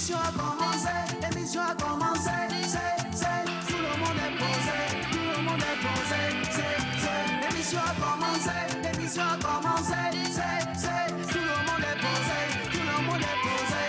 L'émission a commencé, l'émission a commencé. Tout le monde est posé, tout le monde est posé. L'émission a commencé, l'émission a commencé. Tout le monde est posé, tout le monde est posé.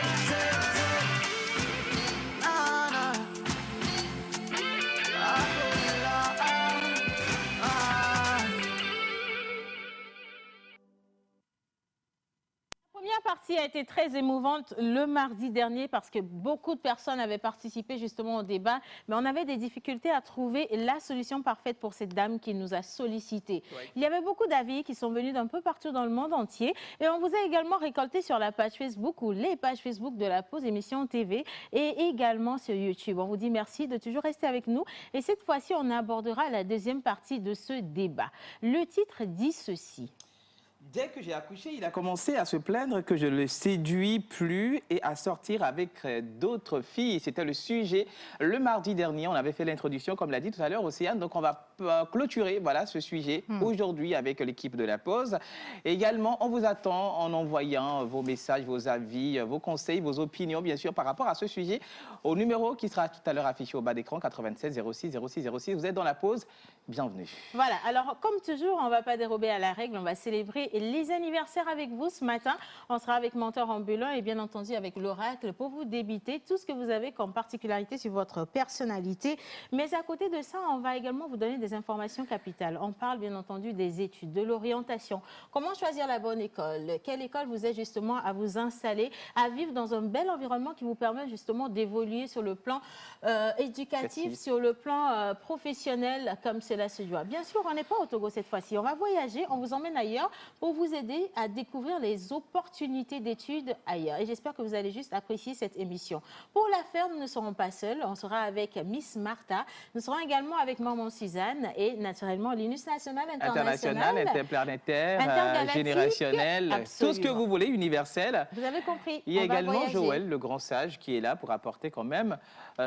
La première partie a été très émouvante le mardi dernier parce que beaucoup de personnes avaient participé justement au débat, mais on avait des difficultés à trouver la solution parfaite pour cette dame qui nous a sollicité. Oui. Il y avait beaucoup d'avis qui sont venus d'un peu partout dans le monde entier et on vous a également récolté sur la page Facebook ou les pages Facebook de la Pause Émission TV et également sur YouTube. On vous dit merci de toujours rester avec nous et cette fois-ci, on abordera la deuxième partie de ce débat. Le titre dit ceci. Dès que j'ai accouché, il a commencé à se plaindre que je ne le séduis plus et à sortir avec d'autres filles. C'était le sujet le mardi dernier. On avait fait l'introduction, comme l'a dit tout à l'heure Océane. Donc, on va clôturer voilà, ce sujet aujourd'hui avec l'équipe de la Pause. Et également, on vous attend en envoyant vos messages, vos avis, vos conseils, vos opinions, bien sûr, par rapport à ce sujet, au numéro qui sera tout à l'heure affiché au bas d'écran, 96 06 06 06. Vous êtes dans la Pause. Bienvenue. Voilà. Alors, comme toujours, on ne va pas dérober à la règle. On va célébrer les anniversaires avec vous ce matin. On sera avec Menteur Ambulant et bien entendu avec l'Oracle pour vous débiter tout ce que vous avez comme particularité sur votre personnalité. Mais à côté de ça, on va également vous donner des informations capitales. On parle bien entendu des études, de l'orientation. Comment choisir la bonne école? Quelle école vous aide justement à vous installer, à vivre dans un bel environnement qui vous permet justement d'évoluer sur le plan éducatif, sur le plan professionnel comme cela se doit. Bien sûr, on n'est pas au Togo cette fois-ci. On va voyager, on vous emmène ailleurs pour vous aider à découvrir les opportunités d'études ailleurs. Et j'espère que vous allez juste apprécier cette émission. Pour la faire, nous ne serons pas seuls. On sera avec Miss Martha. Nous serons également avec Maman Suzanne et naturellement l'UNUS national, international, interplanétaire, générationnel, absolument. Tout ce que vous voulez, universel. Vous avez compris. Il y a également Joël, le grand sage, qui est là pour apporter quand même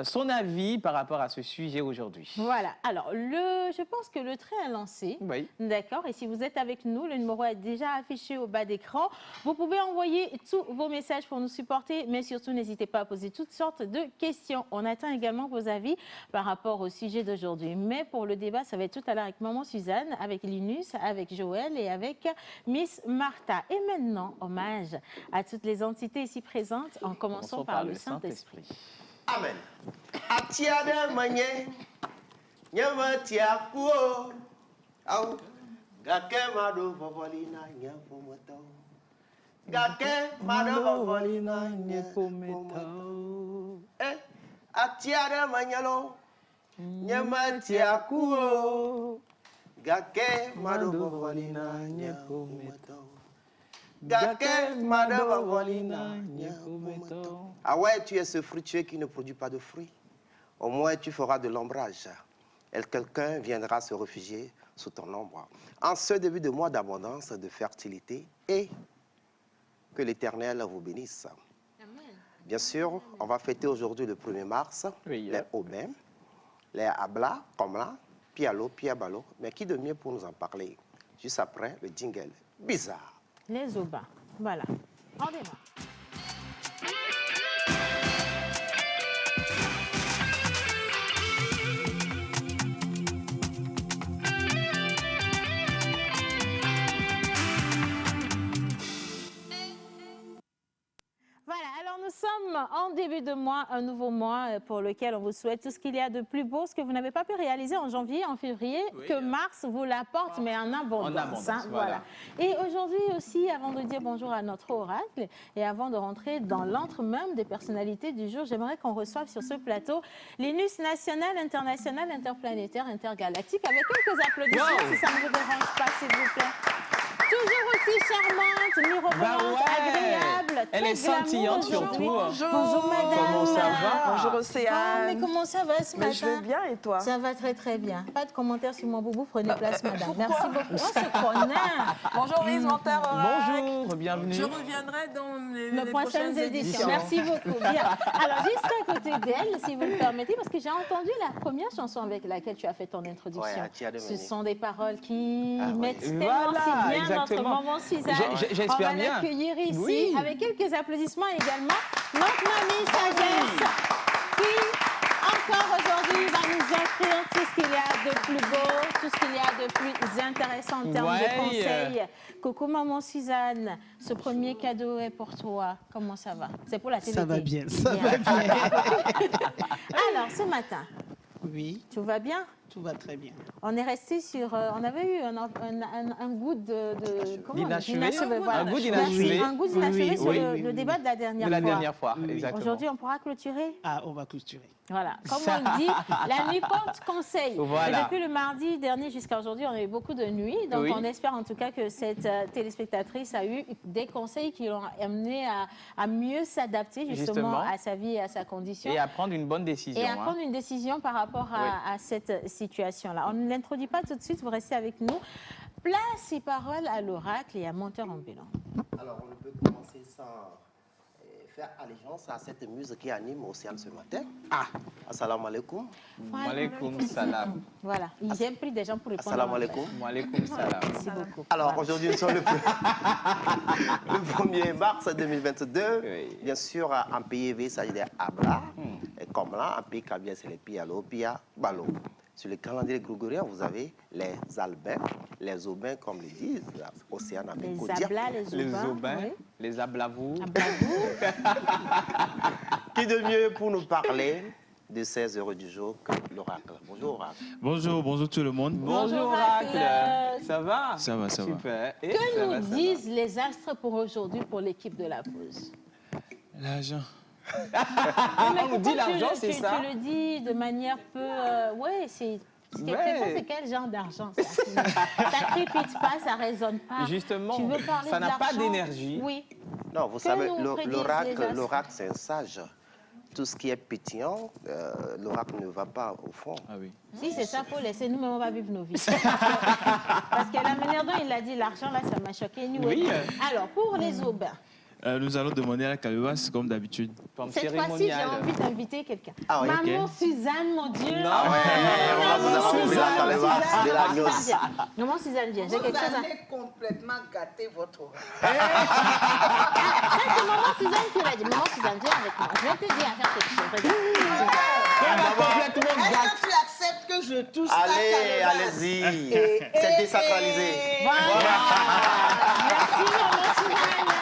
son avis par rapport à ce sujet aujourd'hui. Voilà. Alors, je pense que le train est lancé. Oui. D'accord. Et si vous êtes avec nous, le numéro est déjà affiché au bas d'écran. Vous pouvez envoyer tous vos messages pour nous supporter, mais surtout, n'hésitez pas à poser toutes sortes de questions. On attend également vos avis par rapport au sujet d'aujourd'hui. Mais pour le débat, ça va être tout à l'heure avec Maman Suzanne, avec Linus, avec Joël et avec Miss Martha. Et maintenant, hommage à toutes les entités ici présentes, en commençant par le Saint-Esprit. Amen. Atiade manye, nyama tiakuo, au gake mado vovolina nyapomoto, gake mado vovolina nyapomoto. Atiade manyalo, nyama tiakuo, gake mado vovolina nyapomoto. Ah ouais, tu es ce fruitier qui ne produit pas de fruits. Au moins, tu feras de l'ombrage. Et quelqu'un viendra se réfugier sous ton ombre. En ce début de mois d'abondance, de fertilité, et que l'Éternel vous bénisse. Amen. Bien sûr, on va fêter aujourd'hui le 1er mars, oui, les Obem, les Abla, Komla, Pialo, Piabalo. Mais qui de mieux pour nous en parler? Juste après, le jingle bizarre. Les Oba. Voilà. On démarre. Voilà, alors nous sommes en début de mois, un nouveau mois pour lequel on vous souhaite tout ce qu'il y a de plus beau, ce que vous n'avez pas pu réaliser en janvier, en février, oui, que mars vous l'apporte, mais en abondance. Hein, voilà. Et aujourd'hui aussi, avant de dire bonjour à notre oracle et avant de rentrer dans l'antre même des personnalités du jour, j'aimerais qu'on reçoive sur ce plateau l'UNUS national, international, interplanétaire, intergalactique, avec quelques applaudissements, si ça ne vous dérange pas, s'il vous plaît. Toujours aussi charmante, mirobolante, agréable, elle est scintillante surtout. Bonjour. Bonjour madame. Comment ça va? Bonjour Océane. Mais comment ça va ce matin? Je vais bien et toi? Ça va très très bien. Pas de commentaires sur mon boubou, prenez place madame. Merci beaucoup. Oh, c'est connard. Bonjour Miss Menteur Oracle. Bonjour, bienvenue. Je reviendrai dans les prochaines éditions. Merci beaucoup. Bien. Alors juste à côté d'elle, si vous le permettez, parce que j'ai entendu la première chanson avec laquelle tu as fait ton introduction. Ce sont des paroles qui mettent tellement si bien notre Exactement. maman Suzanne. J'espère On va bien. l'accueillir ici Oui. avec quelques applaudissements également. Notre mamie Sagesse qui, encore aujourd'hui, va nous offrir tout ce qu'il y a de plus beau, tout ce qu'il y a de plus intéressant en termes de conseils. Coucou maman Suzanne, ce premier cadeau est pour toi. Comment ça va? C'est pour la télé. Ça va bien, ça va bien. Alors, ce matin, Oui, tout va bien? tout va très bien. On est resté sur... on avait eu un goût comment on dit? D'inachevé. Voilà. Un goût Merci. d'inachevé. Un goût d'inachevé Oui, sur oui, le débat de la dernière De la fois. dernière fois, exactement. Aujourd'hui, on pourra clôturer. Ah, on va clôturer. Voilà. Comme on le dit, la nuit porte conseil. Voilà. Et depuis le mardi dernier jusqu'à aujourd'hui, on a eu beaucoup de nuits. Donc, Oui. on espère en tout cas que cette téléspectatrice a eu des conseils qui l'ont amené à mieux s'adapter justement à sa vie et à sa condition. Et à prendre une bonne décision. Et à prendre une décision par rapport à cette situation-là. On ne l'introduit pas tout de suite, vous restez avec nous. Place et parole à l'oracle et à Monteur Ambulant. Alors, on ne peut commencer sans faire allégeance à cette muse qui anime Océane ce matin. Ah, assalamu alaikum. Maaleykoum salam. Voilà, j'ai pris des gens pour répondre. Assalamu alaikum. Maaleykoum salam. Merci beaucoup. Alors, Voilà. aujourd'hui, nous sommes le 1er mars 2022. Oui. Bien sûr, en pays il s'agit des Abra. Et comme là, en pays Kabia, c'est les Pialo, Pia, Balo. Sur le calendrier grégorien, vous avez les Albins, les Aubins, comme le disent, Océane avec Les Kodia. ablas, les Les aubins. aubins, oui. les ablavous. Ablavous. Qui de mieux pour nous parler de ces heures du jour que l'oracle. Bonjour, oracle. Bonjour, bonjour tout le monde. Bonjour Oracle. Oracle. Ça va? Ça va, ça va. Super. Et Que ça nous va, ça va. disent les astres pour aujourd'hui pour l'équipe de la pause? L'argent. Mais on nous dit pourquoi l'argent, c'est ça? Tu le dis de manière peu... ouais, c'est... Ouais. C'est quel genre d'argent ça? Ça crépite pas, ça résonne pas. Justement, Tu veux parler ça de n'a pas l'argent? d'énergie. Oui. Non, vous Que savez, nous prédisent les l'oracle, astres? c'est un sage. Tout ce qui est pétillant, l'oracle ne va pas au fond. Ah oui. Si c'est ça, faut laisser nous-mêmes, on va vivre nos vies. Parce que la manière dont il a dit l'argent, là, ça m'a choqué. Anyway. Oui. Alors, pour les aubins, Nous allons demander à la calebasse comme d'habitude. Comme cette fois-ci, j'ai cérémonial. envie d'inviter quelqu'un. Ah oui, Maman ok. Suzanne, mon Dieu. Non. Ah ouais, on va vous avoir compris la calebasse de la news. Maman Suzanne, viens. J'ai Vous quelque chose à... allez complètement gâter votre oreille. Ça, c'est Maman Suzanne qui l'a dit. Maman Suzanne, viens avec moi. Je vais te dire à faire quelque chose. Regarde. Complètement Est-ce gâté. que tu acceptes que je touche ta Allez, calebasse? allez-y. Et- C'est et- désacralisé. et- Voilà. Merci, Maman Suzanne.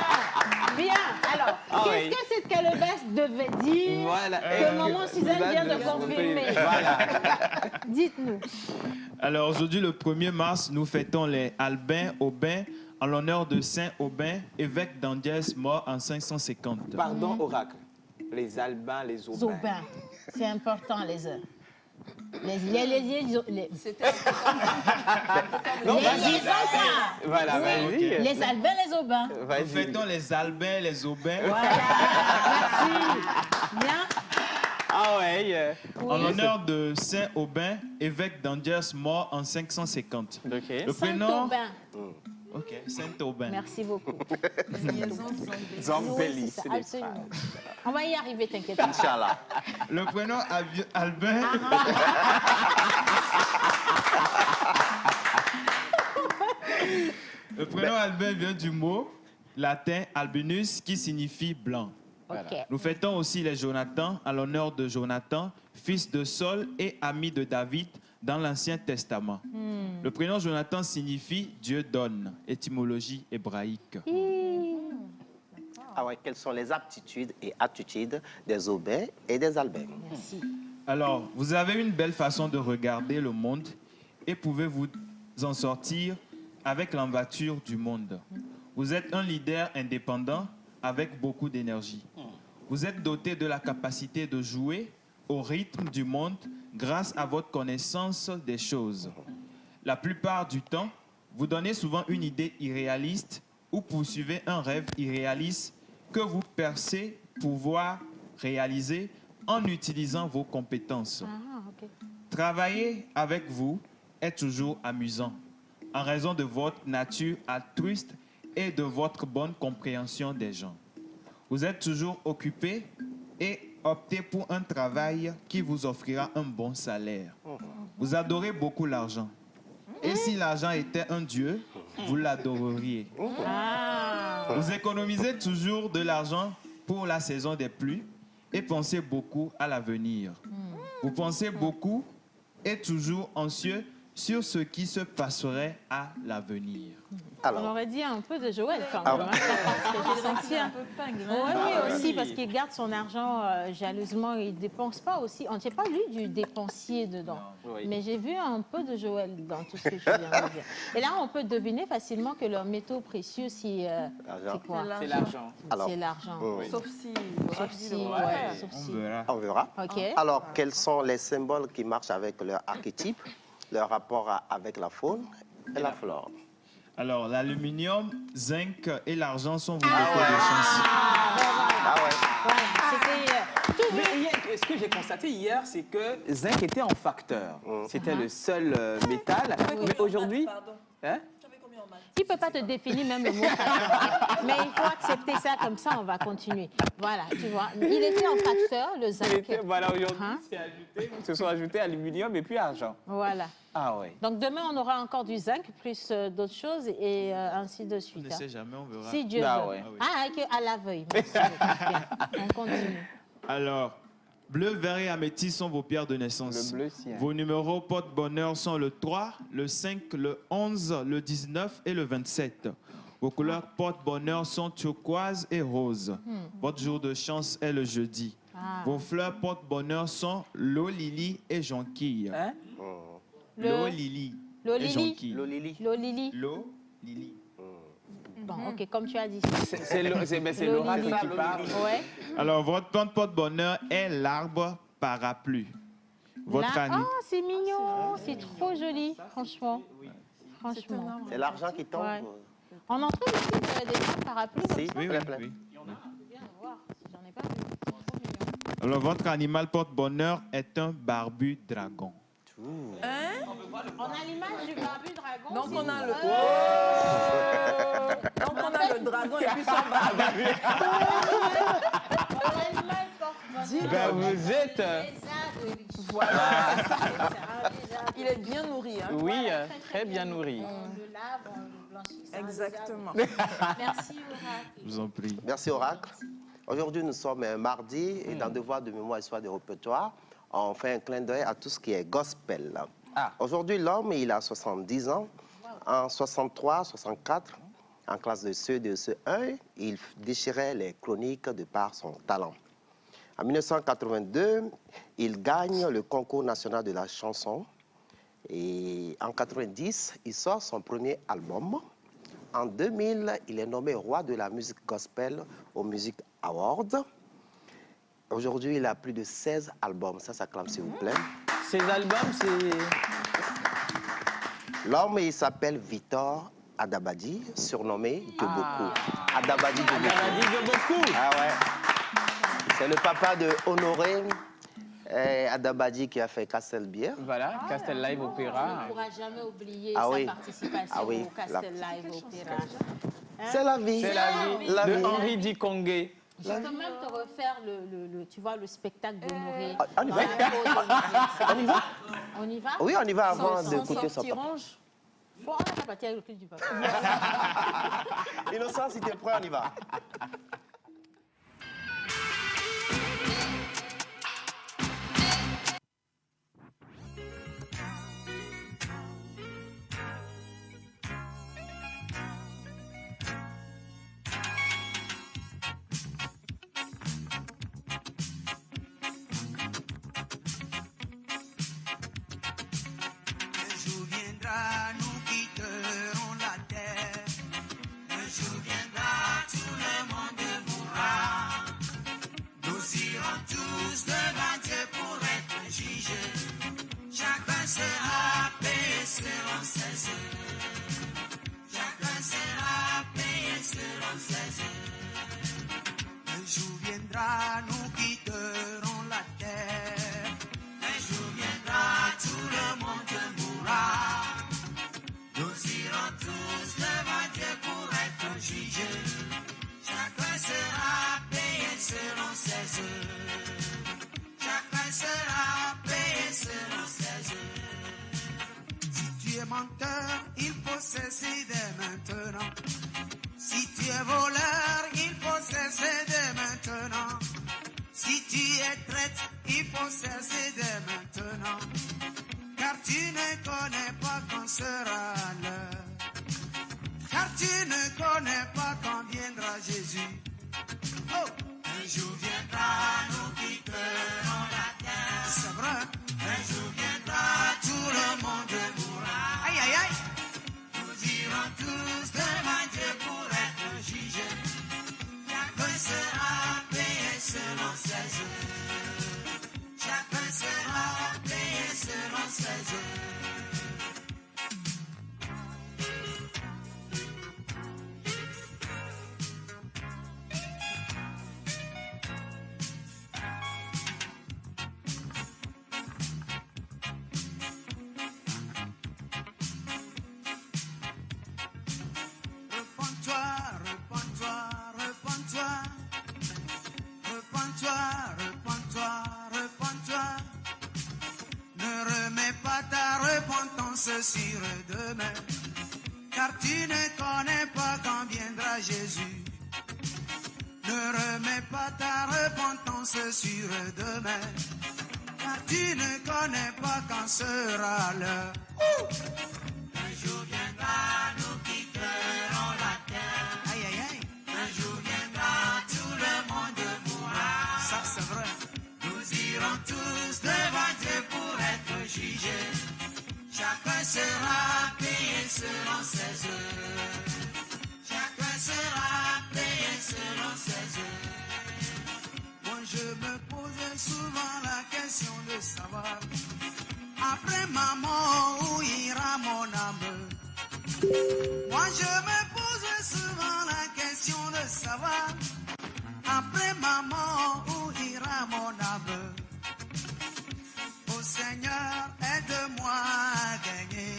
Bien. Alors, Ah qu'est-ce oui. que cette calebasse devait dire Voilà. que Maman Suzanne vient de confirmer? Voilà. Dites-nous. Alors aujourd'hui, le 1er mars, nous fêtons les Albins Aubins en l'honneur de Saint Aubin, évêque d'Andiès, mort en 550. Pardon, Oracle. Les Albins, les Aubins. Aubins. C'est important, les heures. Les Non, Les vas-y. Aubins. Voilà, Oui. vas-y. Les Albins, les Aubins. Nous Vas-y. fêtons les Albins, les Aubins Voilà. Merci. Bien. Ah ouais. en l'honneur de Saint Aubin, évêque d'Andiès, mort en 550. Ok. Le prénom... Saint-Aubin. Ok, Saint Aubin. Merci beaucoup. Zambelli, Oui, c'est ça, c'est des absolument. On va y arriver, t'inquiète pas. Inch'Allah. Le prénom Albin... Le prénom Albin vient du mot latin albinus qui signifie blanc. Ok. Nous fêtons aussi les Jonathan en l'honneur de Jonathan, fils de Saul et ami de David dans l'Ancien Testament. Le prénom Jonathan signifie Dieu donne, étymologie hébraïque. Ah ouais, quelles sont les aptitudes et attitudes des Aubins et des Albins? Merci. Alors, vous avez une belle façon de regarder le monde et pouvez vous en sortir avec l'envergure du monde. Vous êtes un leader indépendant avec beaucoup d'énergie. Vous êtes doté de la capacité de jouer au rythme du monde grâce à votre connaissance des choses. La plupart du temps, vous donnez souvent une idée irréaliste ou poursuivez un rêve irréaliste que vous pensez pouvoir réaliser en utilisant vos compétences. Ah, ok. Travailler avec vous est toujours amusant en raison de votre nature altruiste et de votre bonne compréhension des gens. Vous êtes toujours occupé et optez pour un travail qui vous offrira un bon salaire. Vous adorez beaucoup l'argent. Et si l'argent était un dieu, vous l'adoreriez. Ah. Vous économisez toujours de l'argent pour la saison des pluies et pensez beaucoup à l'avenir. Vous pensez beaucoup et toujours anxieux sur ce qui se passerait à l'avenir. On Alors, aurait dit un peu de Joël quand Ah même. ouais. Parce que j'ai senti un peu oui, aussi, parce qu'il garde son argent jalousement. Il ne dépense pas aussi. On n'a pas lu du dépensier dedans. Oui. Mais j'ai vu un peu de Joël dans tout ce que je viens de dire. Et là, on peut deviner facilement que leur métaux précieux, c'est quoi? C'est l'argent. Alors, C'est l'argent. Sauf si. Sauf si, Ouais. ouais, sauf On si. verra. on verra. OK. Alors, quels sont les symboles qui marchent avec leur archétype, leur rapport avec la faune et la flore? Alors, l'aluminium, zinc et l'argent sont vos métaux de chance. Ah ouais. Voilà, c'était... Mais hier, ce que j'ai constaté hier, c'est que zinc était en facteur. C'était le seul métal. Mais aujourd'hui... Pardon. Hein? Tu ne peux pas te définir même le mot facteur. Mais il faut accepter ça comme ça, on va continuer. Voilà, tu vois. Il était en facteur, le zinc. Voilà, aujourd'hui, Hein? se sont ajoutés aluminium et puis argent. Voilà. Ah oui. Donc demain, on aura encore du zinc, plus d'autres choses, et ainsi de On suite. ne sait jamais, on verra. Si Dieu Ah veut. ouais. À l'aveugle. Merci beaucoup. Bien. On continue. Alors, bleu, vert et améthyste sont vos pierres de naissance. Le bleu, si, hein. Vos numéros porte-bonheur sont le 3, le 5, le 11, le 19 et le 27. Vos couleurs porte-bonheur sont turquoise et rose. Votre jour de chance est le jeudi. Ah. Vos fleurs porte-bonheur sont l'eau, lily et jonquille. Hein? L'eau, lily L'eau, et lily. jonquille. Lolili. L'eau lily. L'eau, lily. Bon, ok, comme tu as dit. C'est Le l'oracle lily. qui parle. Ouais. Alors, votre plante porte-bonheur est l'arbre parapluie. Votre Là, année. oh, c'est mignon. C'est trop joli, franchement. Franchement. C'est l'argent qui tombe. Ouais. On en trouve ici des gens parapluies comme Si, ça. Oui, plein, oui, plein. oui. Viens voir, j'en ai pas vu. C'est trop mignon. Alors, votre animal porte-bonheur est un barbu dragon. On a l'image du barbu dragon. Donc c'est on a tout. le. Donc on a le dragon et puis son barbu. L'animal porte-bonheur. Ben, vous êtes... Lézard de riche. Voilà. C'est un lézard. Il est bien nourri. Hein. Oui, Voilà, très bien nourri. On le lave, on le blanchit. c'est un Exactement. lézard. Merci, Oracle. Je vous en prie. Merci, Oracle. Aujourd'hui, nous sommes mardi et dans Devoir de mémoire et histoire de répertoire, on fait un clin d'œil à tout ce qui est gospel. Ah. Aujourd'hui, l'homme, il a 70 ans. En 63, 64, en classe de CE2, de CE1, il déchirait les chroniques de par son talent. En 1982, il gagne le concours national de la chanson. Et en 90, il sort son premier album. En 2000, il est nommé roi de la musique gospel au Music Awards. Aujourd'hui, il a plus de 16 albums. Ça s'acclame, s'il vous plaît. Ces albums, c'est... L'homme, il s'appelle Victor Adabadi, surnommé Deboku. Adabadi Deboku. Adabadi Deboku. Ah ouais. C'est le papa de Honoré Adabadi qui a fait Castelbière. Voilà, Castel Live On Opéra. ne pourra jamais oublier Ah sa oui. participation Ah oui, au Castel Live Opéra. C'est la vie. C'est la vie La de vie. Henri Dikongué. Je peux même te refaire tu vois, le spectacle d'Honoré. On y va. On y va. On y va. Oui, on y va avant Sans d'écouter son sortir papa. orange. Bon, on va partir avec le clip du papa. Innocent, si tu es prêt, on y va. Un jour viendra, nous quitterons la terre. Un jour viendra, tout le monde faut cesser dès maintenant. Si tu es voleur, il faut cesser dès maintenant. Si tu es traître, il faut cesser dès maintenant. Car tu ne connais pas quand sera l'heure. Car tu ne connais pas quand viendra Jésus. Oh, un jour viendra, nous quitterons la terre. C'est vrai. Un jour viendra, tout le monde mourra. Aïe, aïe, aïe. Nous irons tous devant Dieu pour être jugés. Chacun sera payé selon ses œuvres. Chacun sera payé selon ses œuvres. Repends-toi, repends-toi, repends-toi. Repends-toi, repends-toi, repends-toi. Ne remets pas ta repentance sur demain, car tu ne connais pas quand viendra Jésus. Ne remets pas ta repentance sur demain, car tu ne connais pas quand sera l'heure. Un jour viendra, nous quitterons la terre. Aïe, aïe, aïe. Un jour viendra, tout le monde mourra. Ça, c'est vrai. Nous irons tous devant Dieu pour être jugés. Chacun sera payé selon ses œuvres. Chacun sera payé selon ses œuvres. Moi, je me posais souvent la question de savoir, après ma mort, où ira mon âme? Moi, je me posais souvent la question de savoir, après ma mort, où ira mon âme? Ô Seigneur, aide-moi à gagner,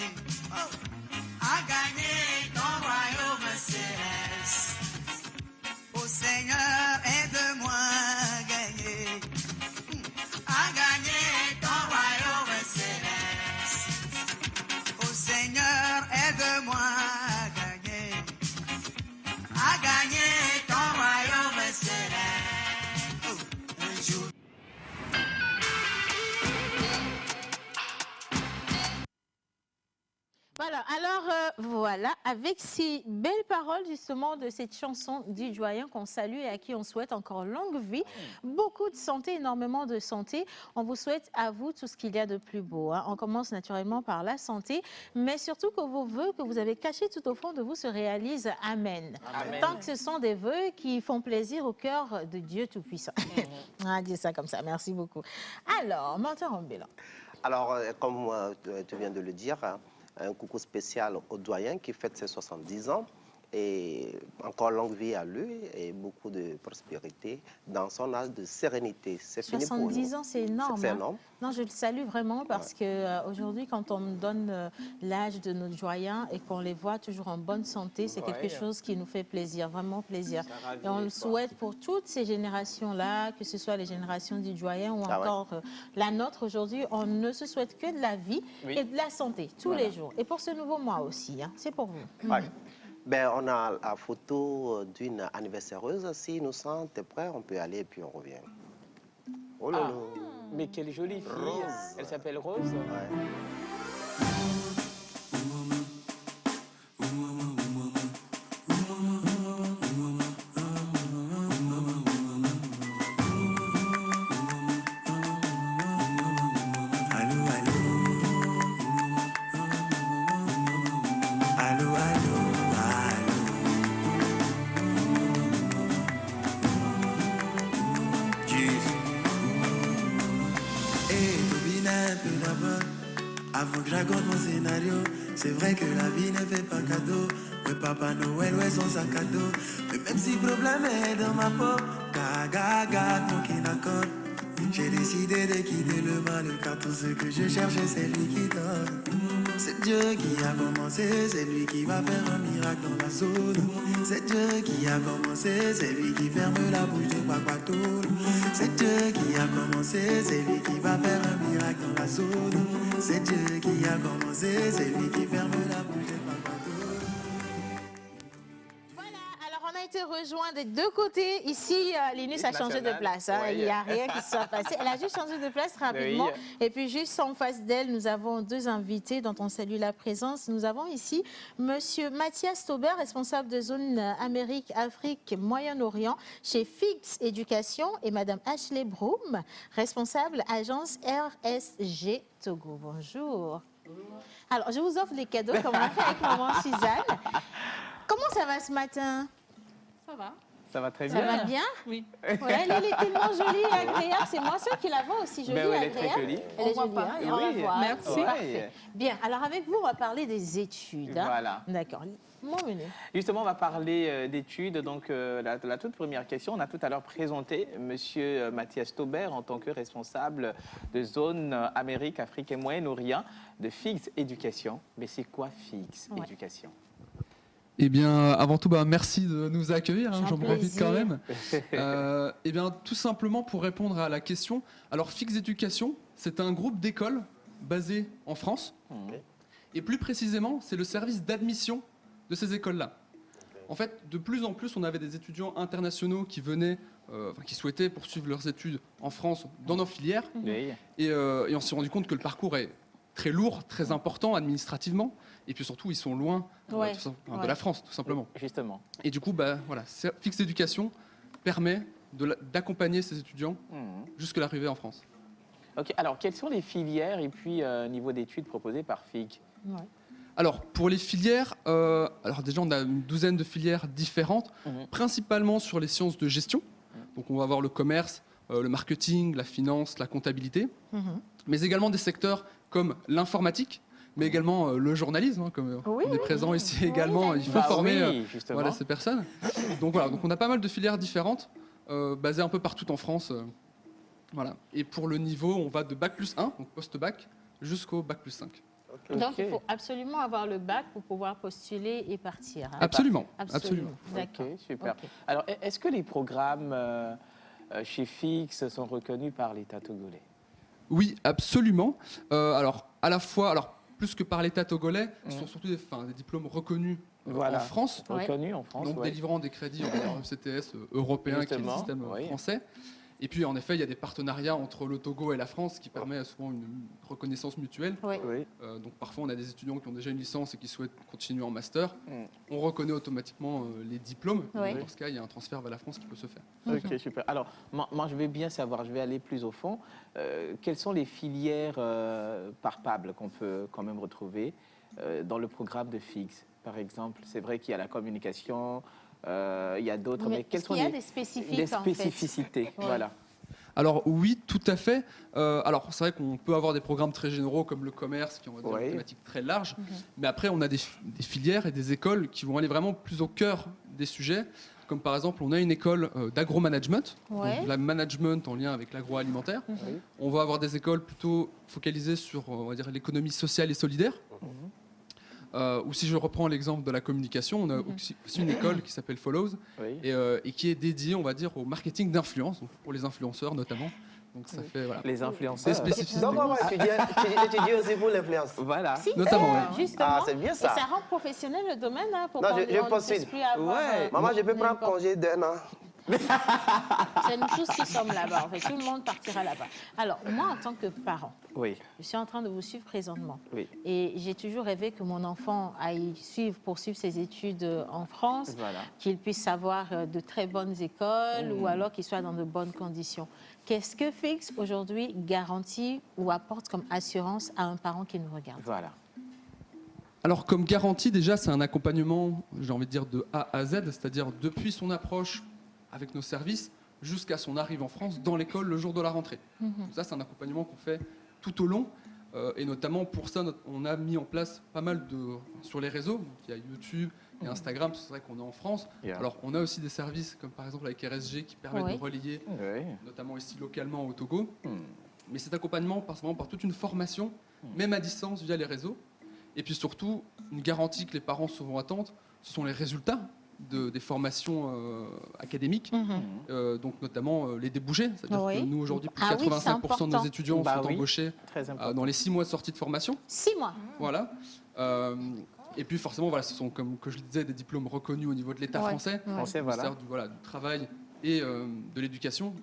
à gagner ton royaume céleste. Ô Seigneur, aide-moi à gagner, à gagner ton royaume céleste. Ô Seigneur, aide-moi à gagner ton royaume céleste. Oh, un jour. Voilà, alors voilà, avec ces belles paroles justement de cette chanson du doyen qu'on salue et à qui on souhaite encore longue vie, beaucoup de santé, énormément de santé. On vous souhaite à vous tout ce qu'il y a de plus beau, hein. On commence naturellement par la santé, mais surtout que vos vœux que vous avez cachés tout au fond de vous se réalisent. Amen. Amen. Tant que ce sont des vœux qui font plaisir au cœur de Dieu Tout-Puissant. On va dire ça comme ça, merci beaucoup. Alors, menteur ambulant. Alors, comme tu viens de le dire, hein, un coucou spécial au doyen qui fête ses 70 ans. Et encore longue vie à lui et beaucoup de prospérité dans son âge de sérénité. C'est fini pour nous. 70 ans, c'est énorme. C'est hein. énorme. Non, je le salue vraiment parce que aujourd'hui, quand on me donne l'âge de nos doyens et qu'on les voit toujours en bonne santé, c'est quelque chose qui nous fait plaisir, vraiment plaisir. Et on le souhaite pour toutes ces générations-là, que ce soit les générations du doyen ou encore la nôtre aujourd'hui. On ne se souhaite que de la vie et de la santé tous les jours. Et pour ce nouveau mois aussi, hein, c'est pour vous. Ouais. Ben, on a la photo d'une anniversaireuse. Si nous sommes prêts, on peut aller et puis on revient. Oh là là. Mais quelle jolie fille. Rose. Elle s'appelle Rose. Ouais. Avant que j'accorde mon scénario, c'est vrai que la vie ne fait pas cadeau. Le Papa Noël, ouais, son sac à dos. Mais même si le problème est dans ma peau, gaga, mon qui n'accorde. J'ai décidé de quitter le mal, car tout ce que je cherche, c'est lui qui donne. C'est Dieu qui a commencé, c'est lui qui va faire un miracle dans la zone. C'est Dieu qui a commencé, c'est lui qui ferme la bouche des Paquatoul. C'est Dieu qui a commencé, c'est lui qui va faire un miracle dans la zone. C'est Dieu qui a commencé, c'est lui qui ferme la bouche des Paquatoul. rejoint des deux côtés. Ici, Linus a changé de place. Hein. Ouais. Il n'y a rien qui se soit passé. Elle a juste changé de place rapidement. Oui. Et puis, juste en face d'elle, nous avons deux invités dont on salue la présence. Nous avons ici Monsieur Mathias Tauber, responsable de zone Amérique, Afrique, Moyen-Orient chez Fix Éducation, et Madame Ashley Broom, responsable agence RSG Togo. Bonjour. Alors, je vous offre les cadeaux comme on a fait avec maman Suzanne. Comment ça va ce matin? Ça va. Ça va très Ça bien. va bien? Oui. Ouais, elle est tellement jolie et agréable. C'est moi seule qui la vois aussi jolie Ben oui, et elle est très agréable. jolie. Elle est On voit jolie, pas. hein, Oui, on la voit. merci. Ouais. Parfait. Bien, alors avec vous, on va parler des études. Hein. Voilà. D'accord. Mon menu. Justement, on va parler d'études. Donc, la toute première question, on a tout à l'heure présenté Monsieur Mathias Tauber en tant que responsable de zone Amérique, Afrique et Moyen-Orient de Fix Éducation. Mais c'est quoi Fix Ouais. Éducation? Eh bien, avant tout, merci de nous accueillir, C'est un j'en profite quand plaisir. même. Eh bien, tout simplement pour répondre à la question, alors Fix Éducation, c'est un groupe d'écoles basé en France, et plus précisément, c'est le service d'admission de ces écoles-là. En fait, de plus en plus, on avait des étudiants internationaux qui venaient, qui souhaitaient poursuivre leurs études en France dans nos filières, Oui. et on s'est rendu compte que le parcours est très lourd, très important administrativement, et puis surtout, ils sont loin Ouais. de la France, tout simplement. Justement. Et du coup, voilà, Fix Éducation permet d'accompagner ces étudiants jusqu'à l'arrivée en France. Ok. Alors, quelles sont les filières et puis niveau d'études proposées par FIG? Ouais. Alors, pour les filières, alors déjà, on a une douzaine de filières différentes, principalement sur les sciences de gestion. Donc, on va avoir le commerce, le marketing, la finance, la comptabilité, mais également des secteurs comme l'informatique, mais également le journalisme, hein, comme Oui, on est présent ici également. Il faut Bah former oui, justement. voilà, ces personnes. Donc, voilà, donc on a pas mal de filières différentes, basées un peu partout en France. Voilà. Et pour le niveau, on va de Bac plus 1, donc post-bac, jusqu'au Bac plus 5. Donc, Ok. il faut absolument avoir le bac pour pouvoir postuler et partir. hein. Absolument, Absolument. absolument. D'accord. Ok, super. Ok. Alors, est-ce que les programmes chez FIX sont reconnus par l'État togolais? Oui, absolument. Alors, à la fois, alors plus que par l'État togolais, ce sont surtout des diplômes reconnus en France, Ouais. Reconnus en France, donc ouais. délivrant des crédits en CTS européen, qui est le Justement, système oui. français. Et puis, en effet, il y a des partenariats entre le Togo et la France qui permet souvent une reconnaissance mutuelle. Oui. Oui. Donc, parfois, on a des étudiants qui ont déjà une licence et qui souhaitent continuer en master. On reconnaît automatiquement les diplômes. Oui. Dans ce cas, il y a un transfert vers la France qui peut se faire. Ok, super. Alors, moi, je vais bien savoir, je vais aller plus au fond. Quelles sont les filières palpables qu'on peut quand même retrouver dans le programme de FIX, par exemple? C'est vrai qu'il y a la communication, il y a d'autres, mais quelles est-ce sont qu'il y a les des spécifiques, des en fait? spécificités? Ouais. Voilà. Alors oui, tout à fait. Alors c'est vrai qu'on peut avoir des programmes très généraux comme le commerce qui ont Ouais. une thématique très large, mais après on a des filières et des écoles qui vont aller vraiment plus au cœur des sujets, comme par exemple on a une école d'agro-management, Ouais. donc la management en lien avec l'agroalimentaire. On va avoir des écoles plutôt focalisées sur on va dire l'économie sociale et solidaire. Ou si je reprends l'exemple de la communication, on a aussi une école qui s'appelle Follows Oui. et qui est dédiée, on va dire, au marketing d'influence, donc pour les influenceurs notamment. Donc ça fait voilà. Les Des influenceurs. spécificités. Donc, on va étudier aussi pour l'influence. Voilà. Si, Notamment, justement. Ah, c'est bien ça. Et ça rend professionnel le domaine, hein, pour Non, qu'on je on ne postule. puisse plus avoir, Ouais. Maman, je peux prendre n'importe- congé d'un an. C'est nous tous qui sommes là-bas. En fait, tout le monde partira là-bas. Alors, moi, en tant que parent, Oui. je suis en train de vous suivre présentement. Oui. Et j'ai toujours rêvé que mon enfant aille poursuivre ses études en France, Voilà. qu'il puisse avoir de très bonnes écoles ou alors qu'il soit dans de bonnes conditions. Qu'est-ce que Fix aujourd'hui garantit ou apporte comme assurance à un parent qui nous regarde? Voilà. Alors comme garantie déjà c'est un accompagnement, j'ai envie de dire de A à Z, c'est-à-dire depuis son approche avec nos services jusqu'à son arrivée en France dans l'école le jour de la rentrée. Donc ça c'est un accompagnement qu'on fait tout au long et notamment pour ça on a mis en place pas mal sur les réseaux, donc il y a YouTube, il y a Instagram, c'est vrai qu'on est en France. Yeah. Alors on a aussi des services comme par exemple avec RSG qui permettent Oui. de relayer Oui. notamment ici localement au Togo. Mais cet accompagnement passe vraiment par toute une formation, même à distance via les réseaux. Et puis surtout, une garantie que les parents seront attendre, ce sont les résultats des formations académiques, donc notamment les débouchés. C'est-à-dire Oui. que nous, aujourd'hui, plus de Ah oui, c'est 85% de nos important. étudiants Bah sont oui. embauchés Très important. dans les 6 mois de sortie de formation. 6 mois. Voilà. Et puis forcément, voilà, ce sont, comme que je le disais, des diplômes reconnus au niveau de l'État français, Français, au ministère du Travail et de l'Éducation.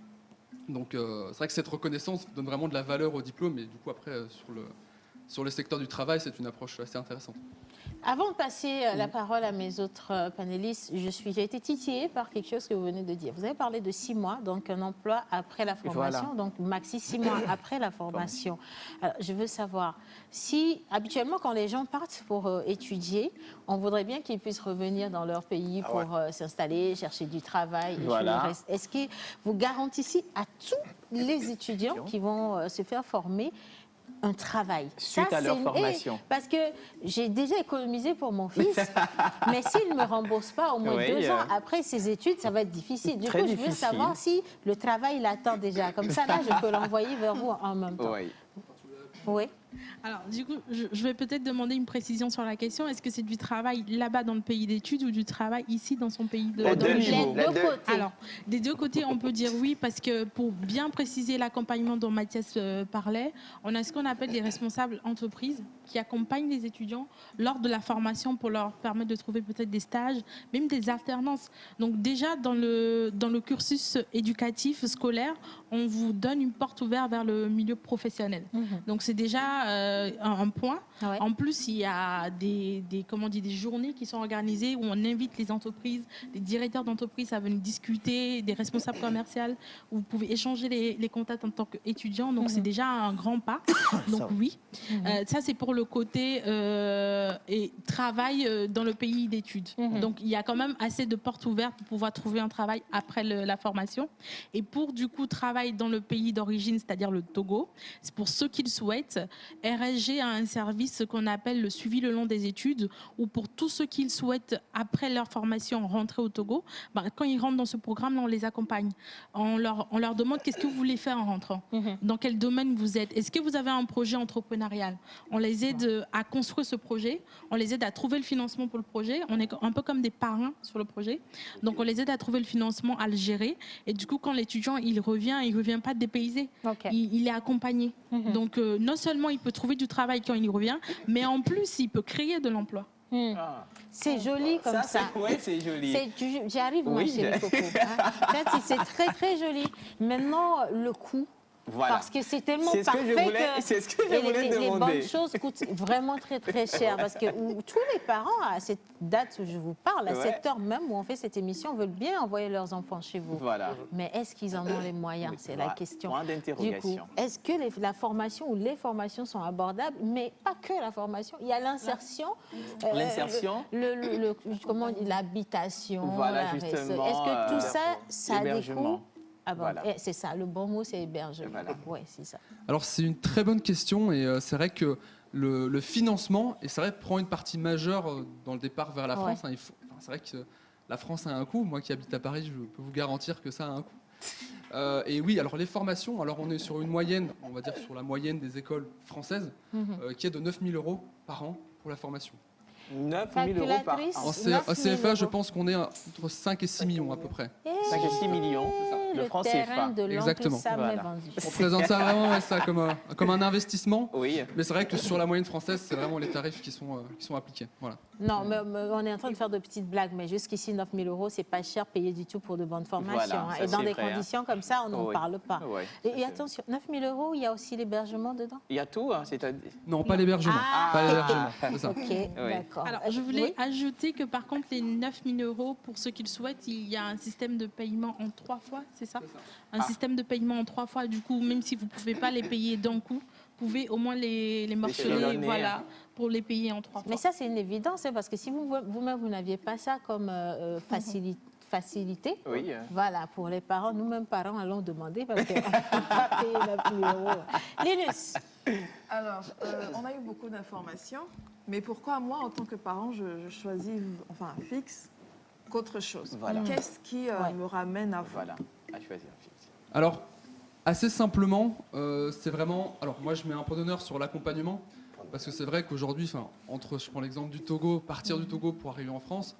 Donc c'est vrai que cette reconnaissance donne vraiment de la valeur au diplôme, et du coup après sur le secteur du travail, c'est une approche assez intéressante. Avant de passer la parole à mes autres panélistes, j'ai été titillée par quelque chose que vous venez de dire. Vous avez parlé de 6 mois, donc un emploi après la formation, donc maxi 6 mois après la formation. Alors, je veux savoir, si habituellement quand les gens partent pour étudier, on voudrait bien qu'ils puissent revenir dans leur pays pour s'installer, chercher du travail. Et Voilà. est-ce que vous garantissez à tous les étudiants qui vont se faire former un travail Suite à leur formation. Parce que j'ai déjà économisé pour mon fils, mais s'il ne me rembourse pas au moins 2 ans après ses études, ça va être difficile. Du coup, je veux savoir si le travail l'attend déjà. Comme ça, là, je peux l'envoyer vers vous en même temps. Oui. Alors, du coup, je vais peut-être demander une précision sur la question. Est-ce que c'est du travail là-bas dans le pays d'études ou du travail ici dans son pays de Les deux côtés. Alors, des deux côtés, on peut dire oui, parce que pour bien préciser l'accompagnement dont Mathias parlait, on a ce qu'on appelle des responsables entreprises qui accompagnent les étudiants lors de la formation pour leur permettre de trouver peut-être des stages, même des alternances. Donc déjà, dans le cursus éducatif scolaire, on vous donne une porte ouverte vers le milieu professionnel. Donc c'est déjà un point. Ouais. En plus, il y a des journées qui sont organisées où on invite les entreprises, les directeurs d'entreprises à venir discuter, des responsables commerciaux, où vous pouvez échanger les contacts en tant qu'étudiant. Donc c'est déjà un grand pas. Donc oui, ça c'est pour le côté et travail dans le pays d'études. Donc il y a quand même assez de portes ouvertes pour pouvoir trouver un travail après la formation. Et pour du coup travail dans le pays d'origine, c'est-à-dire le Togo, c'est pour ceux qui le souhaitent. RSG a un service qu'on appelle le suivi le long des études, où pour tous ceux qui le souhaitent après leur formation rentrer au Togo, quand ils rentrent dans ce programme, on les accompagne. On leur demande qu'est-ce que vous voulez faire en rentrant, dans quel domaine vous êtes, est-ce que vous avez un projet entrepreneurial. On les aide à construire ce projet, on les aide à trouver le financement pour le projet, on est un peu comme des parrains sur le projet, donc on les aide à trouver le financement, à le gérer, et du coup quand l'étudiant il revient pas dépaysé, il est accompagné. Donc non seulement il peut trouver du travail quand il revient, mais en plus il peut créer de l'emploi. C'est joli comme ça. Oui, c'est joli. J'y arrive, moi, chérie Coco. C'est très, très joli. Maintenant, le coût. Voilà. Parce que c'est tellement C'est ce que parfait je voulais, c'est ce que je voulais les demander. bonnes choses coûtent vraiment très, très cher. Parce que tous les parents, à cette date où je vous parle, à cette heure même où on fait cette émission, veulent bien envoyer leurs enfants chez vous. Voilà. Mais est-ce qu'ils en ont les moyens? C'est la question. Point d'interrogation. Du coup, est-ce que la formation ou les formations sont abordables? Mais pas que la formation. Il y a l'insertion. L'insertion. Comment on dit? L'habitation. Voilà, justement. Est-ce que tout ça, ça a des hébergement. coûts? Ah bon, c'est ça, le bon mot c'est hébergement. Voilà. Ouais, c'est ça. Alors c'est une très bonne question, et c'est vrai que le financement, et c'est vrai, prend une partie majeure dans le départ vers la France. Hein, c'est vrai que la France a un coût. Moi qui habite à Paris, je peux vous garantir que ça a un coût. Et oui, alors les formations, alors on est sur une moyenne, on va dire sur la moyenne des écoles françaises, qui est de 9 000 € par an pour la formation. 9 000 € par an. En CFA, je pense qu'on est entre 5 et 6 millions à peu près. 5 et 6 millions de francs CFA. Exactement. Voilà. On présente ça vraiment comme un investissement. Oui. Mais c'est vrai que sur la moyenne française, c'est vraiment les tarifs qui sont appliqués. Voilà. Non, mais on est en train de faire de petites blagues, mais jusqu'ici, 9 000 €, c'est pas cher payé du tout pour de bonnes formations. Voilà, et dans des conditions comme ça, on n'en parle pas. Oui. Et attention, 9 000 €, il y a aussi l'hébergement dedans? Il y a tout, hein, c'est-à-dire... Non, pas l'hébergement. Pas l'hébergement, c'est ça. Ok, d'accord. Alors, je voulais ajouter que par contre, les 9 000 €, pour ceux qui le souhaitent, il y a un système de paiement en 3 fois, c'est ça? Un système de paiement en 3 fois. Du coup, même si vous ne pouvez pas les payer d'un coup, vous pouvez au moins les morceler, voilà, pour les payer en 3 fois. Mais ça, c'est une évidence, hein, parce que si vous-même, vous n'aviez pas ça comme facilité, voilà, pour les parents, nous-mêmes parents, allons demander, parce qu'on ne peut pas payer 9 000 €. Linus. Alors, on a eu beaucoup d'informations, mais pourquoi moi, en tant que parent, je choisis, enfin, fixe qu'autre chose? Qu'est-ce qui me ramène à vous? À choisir fixe. Alors, assez simplement, c'est vraiment... Alors, moi, je mets un point d'honneur sur l'accompagnement, parce que c'est vrai qu'aujourd'hui, je prends l'exemple du Togo, partir du Togo pour arriver en France,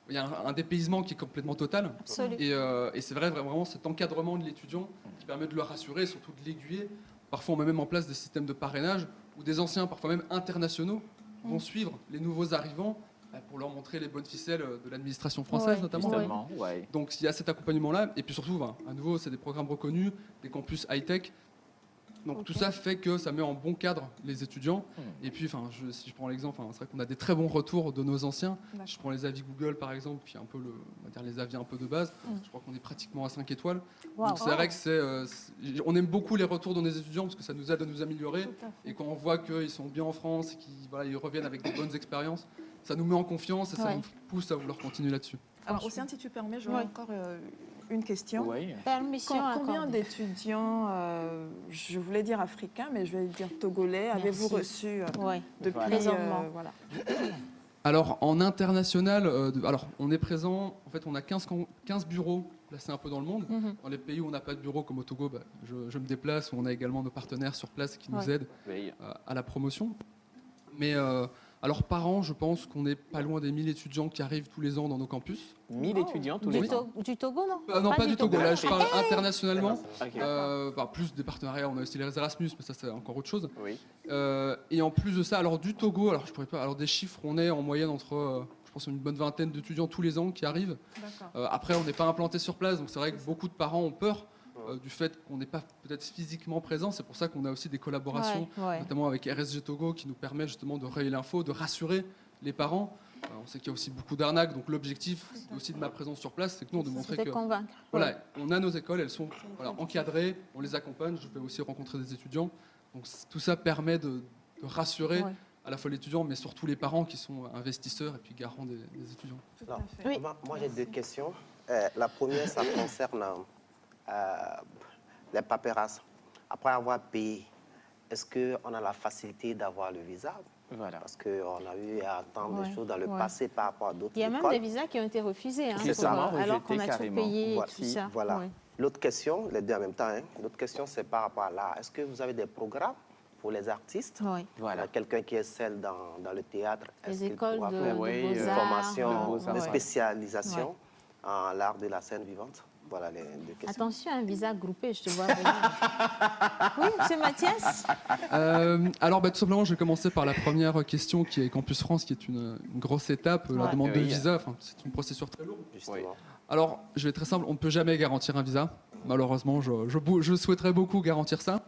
il y a un dépaysement qui est complètement total. Et c'est vrai, vraiment, cet encadrement de l'étudiant qui permet de le rassurer et surtout de l'aiguiller. Parfois, on met même en place des systèmes de parrainage où des anciens, parfois même internationaux, vont suivre les nouveaux arrivants pour leur montrer les bonnes ficelles de l'administration française, notamment. Justement, ouais. Donc il y a cet accompagnement-là. Et puis surtout, à nouveau, c'est des programmes reconnus, des campus high-tech. Donc tout ça fait que ça met en bon cadre les étudiants. Et puis, si je prends l'exemple, c'est vrai qu'on a des très bons retours de nos anciens. Je prends les avis Google, par exemple, qui est un peu on va dire les avis un peu de base. Je crois qu'on est pratiquement à 5 étoiles. Donc c'est vrai que on aime beaucoup les retours de nos étudiants parce que ça nous aide à nous améliorer. Et quand on voit qu'ils sont bien en France et qu'ils reviennent avec des bonnes expériences, ça nous met en confiance et ça nous pousse à vouloir continuer là-dessus. Alors, Océane, si tu permets, j'aurais encore une question. Oui. Permission Combien d'étudiants, je voulais dire africains, mais je vais dire togolais, avez-vous reçu depuis voilà. Alors, en international, on est présent, en fait, on a 15 bureaux placés un peu dans le monde. Dans les pays où on n'a pas de bureau, comme au Togo, je me déplace, où on a également nos partenaires sur place qui nous aident à la promotion. Mais alors, par an, je pense qu'on n'est pas loin des 1000 étudiants qui arrivent tous les ans dans nos campus. 1000 étudiants tous les ans. Du Togo, non? Non, pas du Togo. Là, je parle internationalement. Plus des partenariats, on a aussi les Erasmus, mais ça, c'est encore autre chose. Oui. Et en plus de ça, alors du Togo, je pourrais pas. Alors des chiffres, on est en moyenne entre, je pense, une bonne vingtaine d'étudiants tous les ans qui arrivent. Après, on n'est pas implanté sur place, donc c'est vrai que beaucoup de parents ont peur. Du fait qu'on n'est pas peut-être physiquement présent. C'est pour ça qu'on a aussi des collaborations, notamment avec RSG Togo, qui nous permet justement de relayer l'info, de rassurer les parents. On sait qu'il y a aussi beaucoup d'arnaques, donc l'objectif aussi de ma présence sur place, c'est que nous, de montrer que voilà, on a nos écoles, elles sont encadrées, on les accompagne. Je vais aussi rencontrer des étudiants. Donc tout ça permet de rassurer à la fois les étudiants, mais surtout les parents qui sont investisseurs et puis garants des étudiants. Alors, moi, j'ai 2 questions. La première, ça concerne les paperasses. Après avoir payé, est-ce qu'on a la facilité d'avoir le visa? Voilà. Parce qu'on a eu à entendre des choses dans le passé par rapport à d'autres écoles. Il y a même des visas qui ont été refusés, alors qu'on a tout payé et tout ça. Voilà. L'autre question, les deux en même temps, l'autre question, c'est par rapport à l'art. Est-ce que vous avez des programmes pour les artistes? Voilà. Quelqu'un qui excelle dans le théâtre, est-ce qu'il pourra faire une formation, une spécialisation en l'art de la scène vivante? Voilà les 2 questions. Attention, un visa groupé, je te vois venir. Oui, M. Mathias. Alors, tout simplement, je vais commencer par la première question qui est Campus France, qui est une grosse étape, la demande de visa. C'est une procédure très lourde. Alors, je vais être très simple, on ne peut jamais garantir un visa. Malheureusement, je souhaiterais beaucoup garantir ça.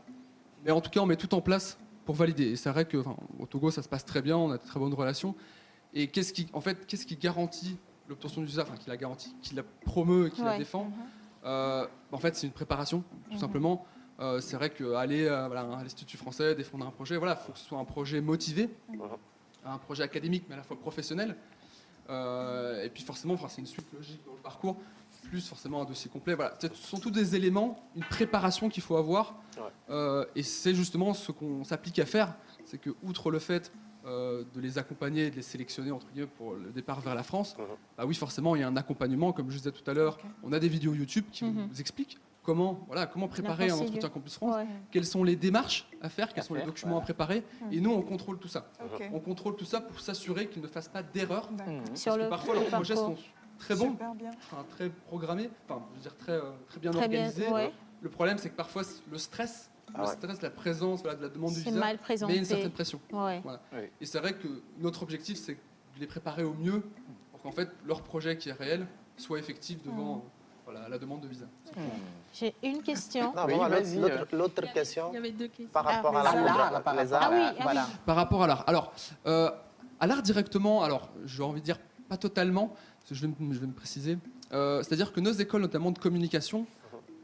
Mais en tout cas, on met tout en place pour valider. Et c'est vrai qu'au Togo, ça se passe très bien, on a de très bonnes relations. Et qu'est-ce qui garantit l'obtention du visa, qui la garantit, qui la promeut et qui la défend, en fait, c'est une préparation, tout simplement. C'est vrai qu'aller à l'Institut français, défendre un projet, il faut que ce soit un projet motivé, un projet académique, mais à la fois professionnel. Et puis forcément, c'est une suite logique dans le parcours, plus forcément un dossier complet. Voilà. Ce sont tous des éléments, une préparation qu'il faut avoir. Et c'est justement ce qu'on s'applique à faire. C'est que, outre le fait de les accompagner et de les sélectionner entre guillemets pour le départ vers la France, oui, forcément, il y a un accompagnement, comme je disais tout à l'heure. On a des vidéos YouTube qui vous expliquent comment préparer un entretien Campus France, quelles sont les démarches à faire, quels sont les documents à préparer. Et nous, on contrôle tout ça. On contrôle tout ça pour s'assurer qu'ils ne fassent pas d'erreurs. Parce que parfois, leurs projets sont très bons, très programmés, très bien organisés. Le problème, c'est que parfois, le stress, la présence de la demande du visa met une certaine pression. Et c'est vrai que notre objectif, c'est de les préparer au mieux pour qu'en fait, leur projet qui est réel soit effectif devant la demande de visa. J'ai une question. L'autre question, il y avait 2 questions. par rapport à l'art. Par rapport à l'art. Alors, à l'art directement, j'ai envie de dire pas totalement, je vais me préciser. C'est-à-dire que nos écoles, notamment de communication,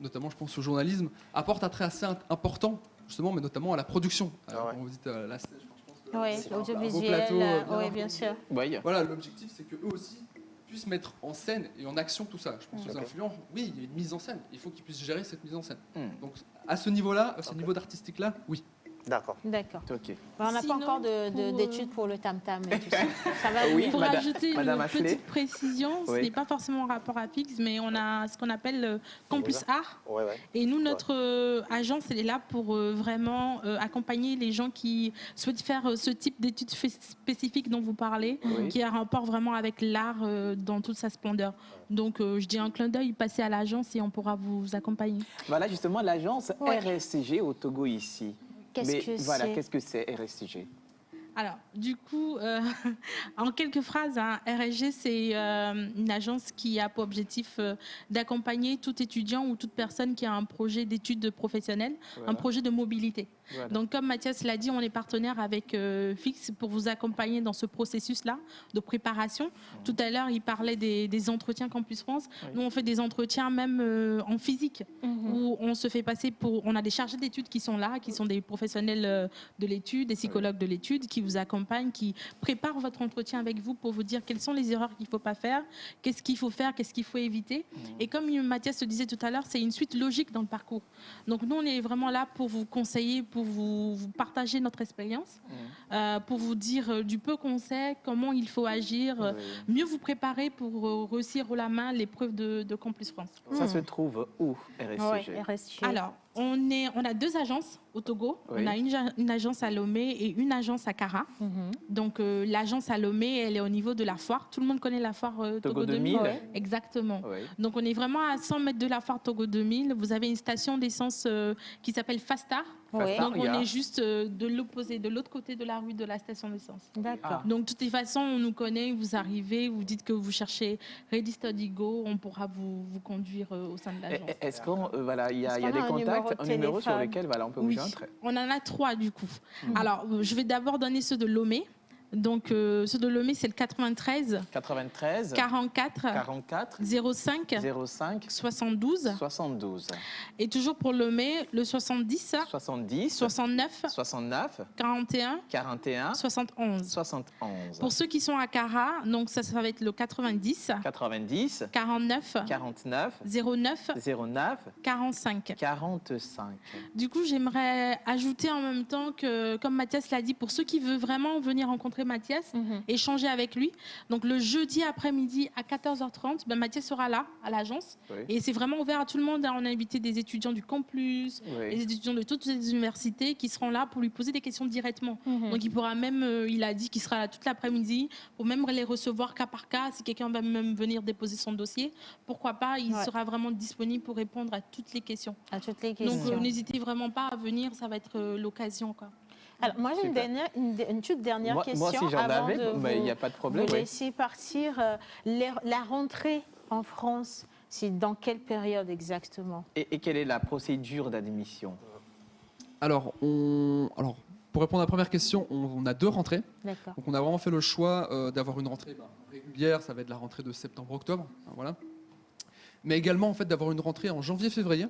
notamment je pense au journalisme, apportent un trait assez important, justement, mais notamment à la production. On visite la stage, je pense. L'audiovisuel, oui, bien sûr. Voilà, l'objectif, c'est qu'eux aussi puissent mettre en scène et en action tout ça. Je pense aux influents, oui, il y a une mise en scène. Il faut qu'ils puissent gérer cette mise en scène. Donc, à ce niveau-là, à ce niveau d'artistique-là, oui. D'accord. On n'a pas encore d'études pour le tam-tam et tout ça. Ça va venir. Pour ajouter une petite précision, ce n'est pas forcément en rapport à Fix, mais on a ce qu'on appelle le Campus Art. Et nous, notre agence, elle est là pour vraiment accompagner les gens qui souhaitent faire ce type d'études spécifiques dont vous parlez, qui a un rapport vraiment avec l'art dans toute sa splendeur. Donc, je dis un clin d'œil, passez à l'agence et on pourra vous accompagner. Voilà justement l'agence RSCG au Togo ici. Qu'est-ce que c'est RSCG? Alors, du coup, en quelques phrases, hein, RSG, c'est une agence qui a pour objectif d'accompagner tout étudiant ou toute personne qui a un projet d'études professionnelles, un projet de mobilité. Voilà. Donc, comme Mathias l'a dit, on est partenaire avec Fix pour vous accompagner dans ce processus-là de préparation. Tout à l'heure, il parlait des entretiens Campus France. Nous, on fait des entretiens même en physique, où on se fait passer pour... On a des chargés d'études qui sont là, qui sont des professionnels de l'étude, des psychologues de l'étude, qui vous accompagnent, qui préparent votre entretien avec vous pour vous dire quelles sont les erreurs qu'il ne faut pas faire, qu'est-ce qu'il faut faire, qu'est-ce qu'il faut éviter. Et comme Mathias le disait tout à l'heure, c'est une suite logique dans le parcours. Donc, nous, on est vraiment là pour vous conseiller, pour vous partager notre expérience, pour vous dire du peu qu'on sait, comment il faut agir, mieux vous préparer pour réussir haut la main l'épreuve de Campus France. Ça se trouve où, RSG? Alors, on a 2 agences au Togo. On a une agence à Lomé et une agence à Kara. Donc, l'agence à Lomé, elle est au niveau de la foire. Tout le monde connaît la foire Togo 2000. Exactement. Donc, on est vraiment à 100 mètres de la foire Togo 2000. Vous avez une station d'essence qui s'appelle Fastar. Donc, on est juste de l'opposé, de l'autre côté de la rue de la station d'essence. D'accord. Donc, de toutes les façons, on nous connaît. Vous arrivez, vous dites que vous cherchez Ready Study Go. On pourra vous conduire au sein de l'agence. Est-ce qu'il y a des contacts, un numéro sur lequel on peut vous joindre? On en a 3 du coup. Alors, je vais d'abord donner ceux de Lomé. Donc, ceux de Lomé, c'est le 93 44 05 72. Et toujours pour Lomé, le 70 69 41 71. Pour ceux qui sont à Kara, donc ça va être le 90 49 09 45. Du coup, j'aimerais ajouter en même temps que, comme Mathias l'a dit, pour ceux qui veulent vraiment venir rencontrer Mathias, échanger avec lui. Donc le jeudi après-midi à 14h30, Mathias sera là à l'agence. Et c'est vraiment ouvert à tout le monde. On a invité des étudiants du campus, des étudiants de toutes les universités qui seront là pour lui poser des questions directement. Donc il pourra même, il a dit qu'il sera là toute l'après-midi pour même les recevoir cas par cas. Si quelqu'un va même venir déposer son dossier, pourquoi pas, il sera vraiment disponible pour répondre à toutes les questions. Donc n'hésitez vraiment pas à venir, ça va être l'occasion, quoi. Alors, moi, j'ai une toute dernière question. Moi, si j'en avant avais, de il n'y a pas de problème. Vous laisser partir. La rentrée en France, c'est dans quelle période exactement? Et quelle est la procédure d'admission? Alors, pour répondre à la première question, on a 2 rentrées. Donc, on a vraiment fait le choix d'avoir une rentrée régulière. Ça va être la rentrée de septembre-octobre. Voilà. Mais également en fait d'avoir une rentrée en janvier-février,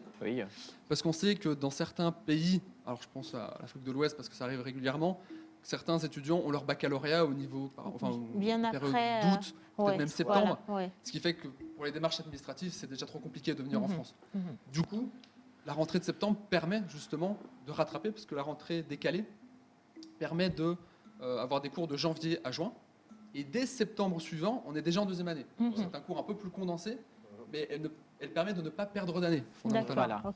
parce qu'on sait que dans certains pays, alors je pense à l'Afrique de l'Ouest parce que ça arrive régulièrement, certains étudiants ont leur baccalauréat au niveau, bien après d'août, peut-être même septembre, ce qui fait que pour les démarches administratives, c'est déjà trop compliqué de venir en France. Du coup, la rentrée de septembre permet justement de rattraper, parce que la rentrée décalée permet d'avoir des cours de janvier à juin, et dès septembre suivant, on est déjà en 2e année. C'est un cours un peu plus condensé, mais elle permet de ne pas perdre d'année, fondamentalement.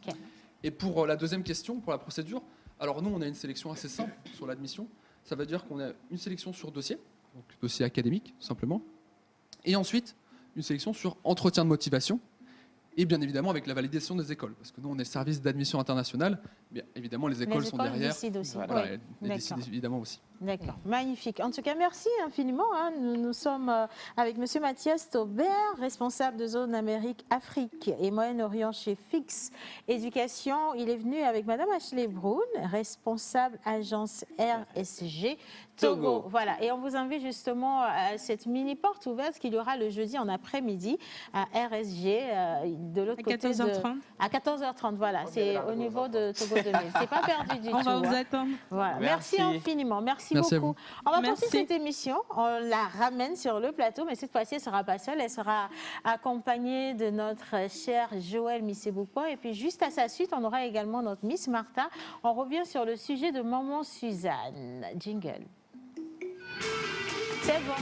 Et pour la deuxième question, pour la procédure, alors nous, on a une sélection assez simple sur l'admission. Ça veut dire qu'on a une sélection sur dossier, donc dossier académique, simplement, et ensuite une sélection sur entretien de motivation, et bien évidemment avec la validation des écoles, parce que nous, on est service d'admission internationale, mais évidemment, les écoles sont derrière. Décident aussi. Elles décident évidemment aussi. D'accord, magnifique. En tout cas, merci infiniment. Nous sommes avec M. Mathias Taubert, responsable de zone Amérique, Afrique et Moyen-Orient chez Fix Éducation. Il est venu avec Mme Ashley Brown, responsable agence RSG Togo. Voilà, et on vous invite justement à cette mini porte ouverte qu'il y aura le jeudi en après-midi à RSG, de l'autre côté 14h30. à 14h30, voilà. C'est au niveau de Togo 2000. C'est pas perdu du tout. On va vous attendre. Voilà. Merci infiniment. Merci beaucoup. On va poursuivre cette émission. On la ramène sur le plateau, mais cette fois-ci, elle ne sera pas seule. Elle sera accompagnée de notre chère Joël Missebouko. Et puis, juste à sa suite, on aura également notre Miss Martha. On revient sur le sujet de Maman Suzanne. Jingle. C'est bon.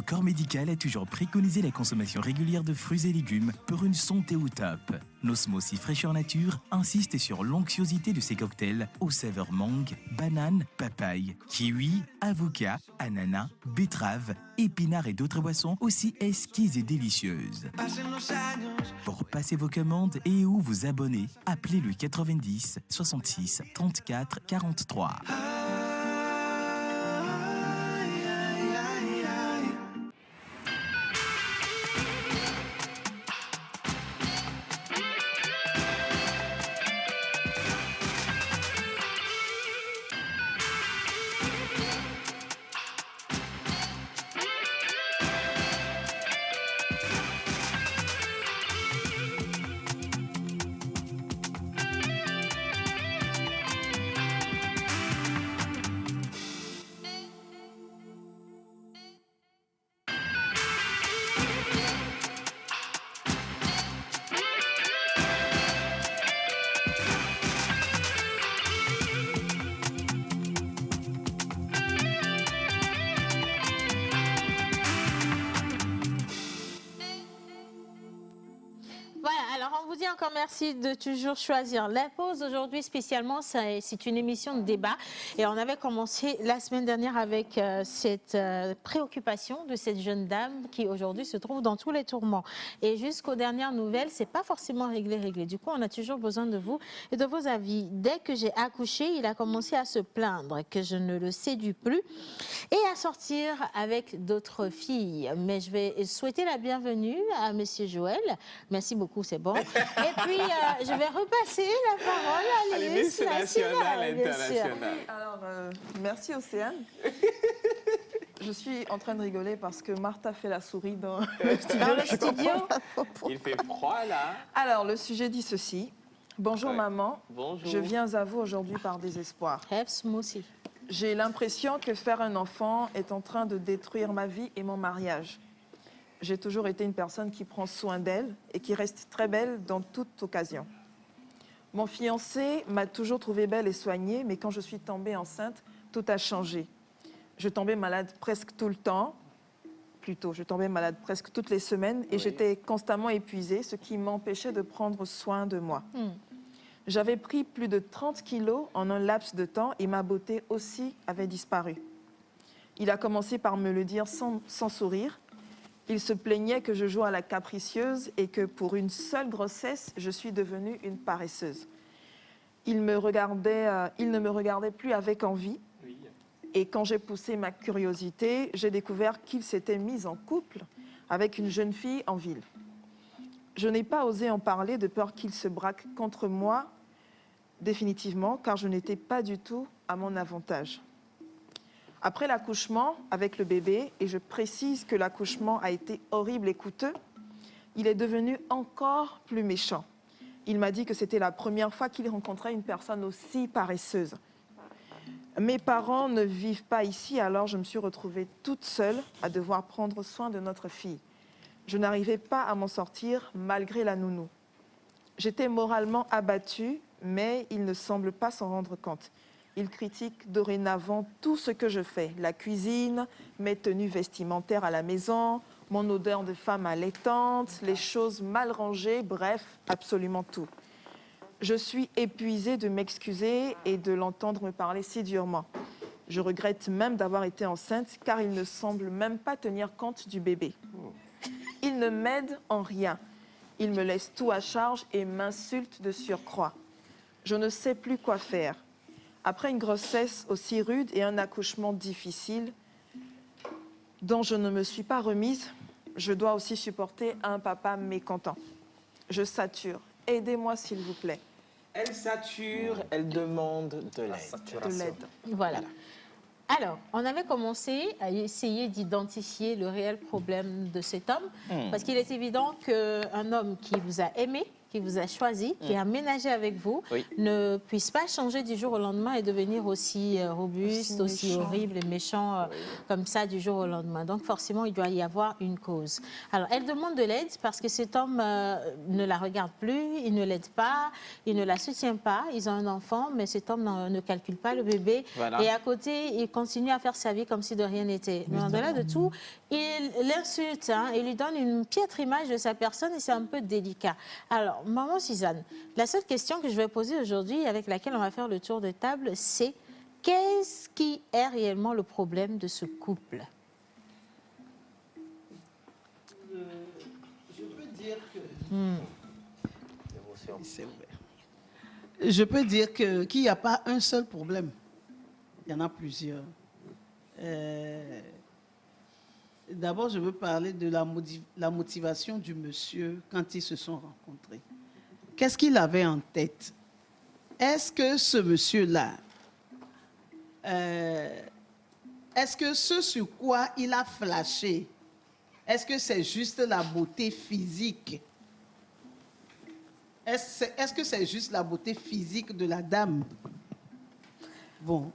corps médical a toujours préconisé la consommation régulière de fruits et légumes pour une santé au top. Nos smoothies fraîcheur nature insistent sur l'onctuosité de ces cocktails aux saveurs mangue, banane, papaye, kiwi, avocat, ananas, betterave, épinards et d'autres boissons aussi exquises et délicieuses. Pour passer vos commandes et ou vous abonner, appelez le 90 66 34 43. On vous dit encore merci de toujours choisir la pause. Aujourd'hui, spécialement, c'est une émission de débat. Et on avait commencé la semaine dernière avec cette préoccupation de cette jeune dame qui aujourd'hui se trouve dans tous les tourments. Et jusqu'aux dernières nouvelles, c'est pas forcément réglé. Du coup, on a toujours besoin de vous et de vos avis. Dès que j'ai accouché, il a commencé à se plaindre que je ne le séduis plus et à sortir avec d'autres filles. Mais je vais souhaiter la bienvenue à Monsieur Joël. Merci beaucoup, c'est bon. Et puis, je vais repasser la parole à Miss nationale, internationale. Alors, merci Océane. Je suis en train de rigoler parce que Martha fait la souris dans le studio. Il fait froid là. Alors, le sujet dit ceci. Bonjour maman. Bonjour. Je viens à vous aujourd'hui par désespoir. Smoothie. J'ai l'impression que faire un enfant est en train de détruire ma vie et mon mariage. J'ai toujours été une personne qui prend soin d'elle et qui reste très belle dans toute occasion. Mon fiancé m'a toujours trouvée belle et soignée, mais quand je suis tombée enceinte, tout a changé. Je tombais malade presque tout le temps, je tombais malade presque toutes les semaines et j'étais constamment épuisée, ce qui m'empêchait de prendre soin de moi. J'avais pris plus de 30 kilos en un laps de temps et ma beauté aussi avait disparu. Il a commencé par me le dire sans sourire. Il se plaignait que je joue à la capricieuse et que pour une seule grossesse, je suis devenue une paresseuse. Il ne me regardait plus avec envie. Et quand j'ai poussé ma curiosité, j'ai découvert qu'il s'était mis en couple avec une jeune fille en ville. Je n'ai pas osé en parler de peur qu'il se braque contre moi définitivement, car je n'étais pas du tout à mon avantage. Après l'accouchement avec le bébé, et je précise que l'accouchement a été horrible et coûteux, il est devenu encore plus méchant. Il m'a dit que c'était la première fois qu'il rencontrait une personne aussi paresseuse. Mes parents ne vivent pas ici, alors je me suis retrouvée toute seule à devoir prendre soin de notre fille. Je n'arrivais pas à m'en sortir malgré la nounou. J'étais moralement abattue, mais il ne semble pas s'en rendre compte. Il critique dorénavant tout ce que je fais. La cuisine, mes tenues vestimentaires à la maison, mon odeur de femme allaitante, les choses mal rangées, bref, absolument tout. Je suis épuisée de m'excuser et de l'entendre me parler si durement. Je regrette même d'avoir été enceinte car il ne semble même pas tenir compte du bébé. Il ne m'aide en rien. Il me laisse tout à charge et m'insulte de surcroît. Je ne sais plus quoi faire. Après une grossesse aussi rude et un accouchement difficile, dont je ne me suis pas remise, je dois aussi supporter un papa mécontent. Je sature. Aidez-moi, s'il vous plaît. Elle sature, elle demande de l'aide. Voilà. Alors, on avait commencé à essayer d'identifier le réel problème de cet homme, parce qu'il est évident qu'un homme qui vous a aimé, qui vous a choisi, qui a aménagé avec vous, ne puisse pas changer du jour au lendemain et devenir aussi robuste, aussi horrible et méchant comme ça du jour au lendemain. Donc forcément, il doit y avoir une cause. Alors, elle demande de l'aide parce que cet homme ne la regarde plus, il ne l'aide pas, il ne la soutient pas. Ils ont un enfant, mais cet homme ne calcule pas le bébé. Voilà. Et à côté, il continue à faire sa vie comme si de rien n'était. Mais au-delà de tout, il l'insulte, hein, il lui donne une piètre image de sa personne et c'est un peu délicat. Alors, maman Suzanne, la seule question que je vais poser aujourd'hui, avec laquelle on va faire le tour de table, c'est qu'est-ce qui est réellement le problème de ce couple? Je peux dire que... Je peux dire qu'il n'y a pas un seul problème. Il y en a plusieurs. D'abord, je veux parler de la motivation du monsieur quand ils se sont rencontrés. Qu'est-ce qu'il avait en tête? Est-ce que ce monsieur-là, est-ce que ce sur quoi il a flashé, est-ce que c'est juste la beauté physique? Est-ce que c'est juste la beauté physique de la dame? Bon,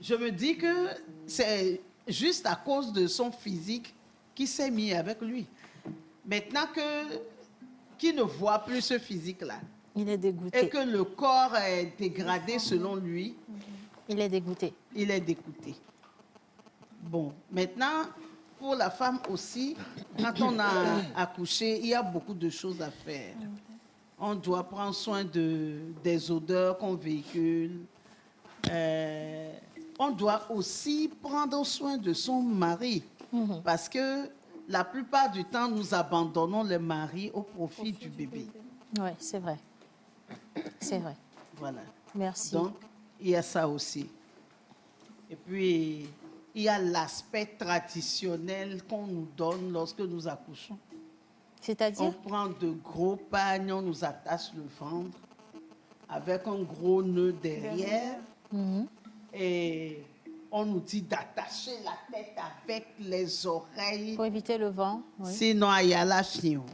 je me dis que c'est juste à cause de son physique qu'il s'est mis avec lui. Maintenant qu'il ne voit plus ce physique-là, il est dégoûté. Et que le corps est dégradé selon lui, il est dégoûté. Il est dégoûté. Bon, maintenant, pour la femme aussi, quand on a accouché, il y a beaucoup de choses à faire. On doit prendre soin des odeurs qu'on véhicule. On doit aussi prendre soin de son mari. Parce que la plupart du temps, nous abandonnons le mari au profit du bébé. Oui, c'est vrai. C'est vrai. Voilà. Merci. Donc, il y a ça aussi. Et puis, il y a l'aspect traditionnel qu'on nous donne lorsque nous accouchons. C'est-à-dire? On prend de gros pagnes, on nous attache le ventre avec un gros nœud derrière. Et on nous dit d'attacher la tête avec les oreilles. Pour éviter le vent. Oui. Sinon, il y a la fion.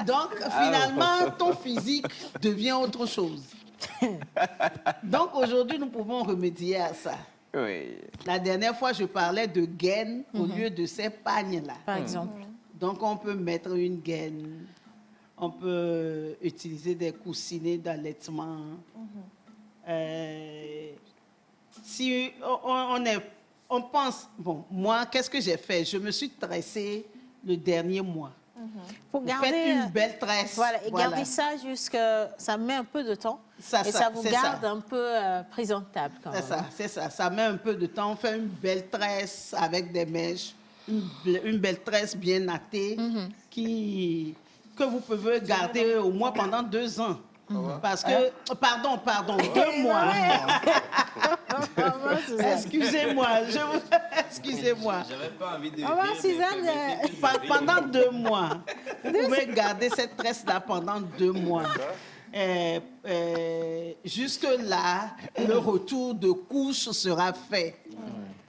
Donc, finalement, ton physique devient autre chose. Donc, aujourd'hui, nous pouvons remédier à ça. Oui. La dernière fois, je parlais de gaine au lieu de ces pagnes-là. Par exemple. Donc, on peut mettre une gaine. On peut utiliser des coussinets d'allaitement. Si on pense... Bon, moi, qu'est-ce que j'ai fait? Je me suis tressée le dernier mois. Pour garder une belle tresse. Voilà, et garder ça jusqu'à... Ça met un peu de temps. Ça vous garde un peu présentable quand même. C'est ça. Ça met un peu de temps. On fait une belle tresse avec des mèches. Une belle tresse bien nattée que vous pouvez garder au moins pendant 2 ans. Parce que... Pardon, 2 mois. Excusez-moi. Excusez-moi. J'avais pas envie de dire, Suzanne, pendant 2 mois. Vous pouvez garder cette tresse-là pendant 2 mois. Jusque-là, le retour de couche sera fait.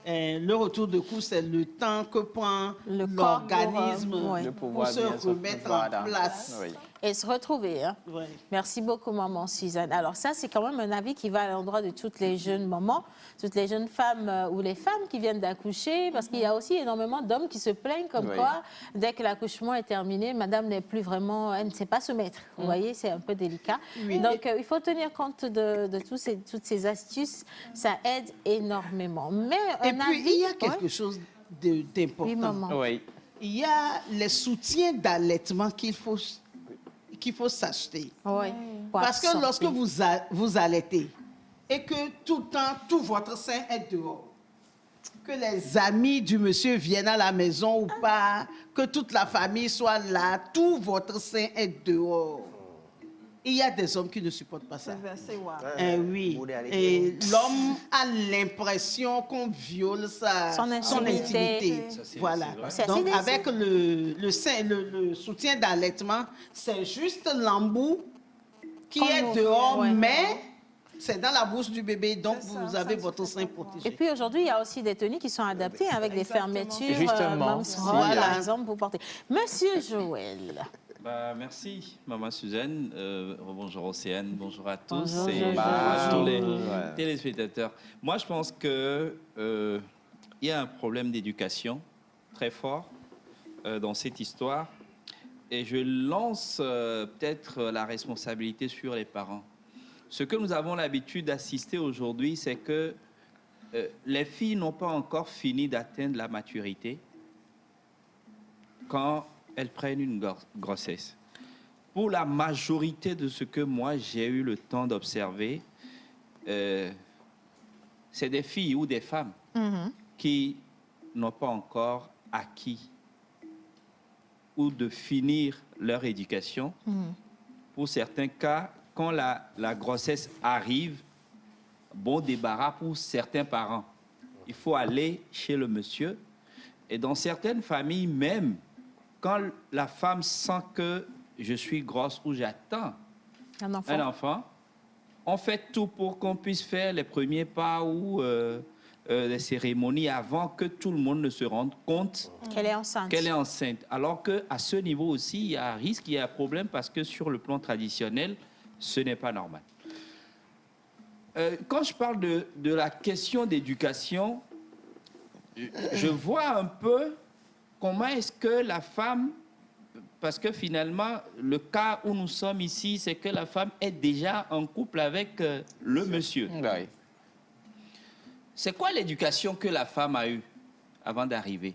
Le retour de couche, c'est le temps que prend l'organisme pour se remettre en place. Et se retrouver. Hein? Oui. Merci beaucoup, maman Suzanne. Alors ça, c'est quand même un avis qui va à l'endroit de toutes les jeunes mamans, toutes les jeunes femmes ou les femmes qui viennent d'accoucher, parce qu'il y a aussi énormément d'hommes qui se plaignent comme quoi, dès que l'accouchement est terminé, madame n'est plus vraiment, elle ne sait pas se mettre. Vous voyez, c'est un peu délicat. Oui. Donc, il faut tenir compte de toutes ces astuces. Ça aide énormément. Mais et puis, il y a quelque chose d'important. Oui, maman. Oui. Il y a les soutiens d'allaitement qu'il faut s'acheter. Oui. Parce que lorsque vous allaitez et que tout le temps, tout votre sein est dehors, que les amis du monsieur viennent à la maison ou pas, que toute la famille soit là, tout votre sein est dehors. Il y a des hommes qui ne supportent pas ça. Oui. Et l'homme a l'impression qu'on viole son intimité. Voilà. Donc, avec le soutien d'allaitement, c'est juste l'embout qui est dehors, mais C'est dans la bouche du bébé, donc C'est ça, vous ça avez ne se votre fait sein pas pour- protégé. Et puis aujourd'hui, il y a aussi des tenues qui sont adaptées avec des Exactement. fermetures. Justement, Mom's si, Roll, par hein. exemple, vous portez. Monsieur Joël. Bah, merci, Maman Suzanne. Bonjour Océane, bonjour à tous Bonjour, et Jojo. bonjour à tous les Ouais. téléspectateurs. Moi, je pense que il y a un problème d'éducation très fort dans cette histoire et je lance peut-être la responsabilité sur les parents. Ce que nous avons l'habitude d'assister aujourd'hui, c'est que les filles n'ont pas encore fini d'atteindre la maturité quand elles prennent une grossesse. Pour la majorité de ce que moi j'ai eu le temps d'observer, c'est des filles ou des femmes qui n'ont pas encore acquis ou de finir leur éducation. Pour certains cas, quand la grossesse arrive, bon débarras pour certains parents. Il faut aller chez le monsieur. Et dans certaines familles même, quand la femme sent que je suis grosse ou j'attends un enfant, on fait tout pour qu'on puisse faire les premiers pas ou les cérémonies avant que tout le monde ne se rende compte Qu'elle est enceinte. qu'elle est enceinte. Alors qu'à ce niveau aussi, il y a un risque, il y a un problème parce que sur le plan traditionnel, ce n'est pas normal. Quand je parle de la question d'éducation, je vois un peu comment est-ce que la femme, parce que finalement, le cas où nous sommes ici, c'est que la femme est déjà en couple avec le monsieur. Oui. C'est quoi l'éducation que la femme a eue avant d'arriver?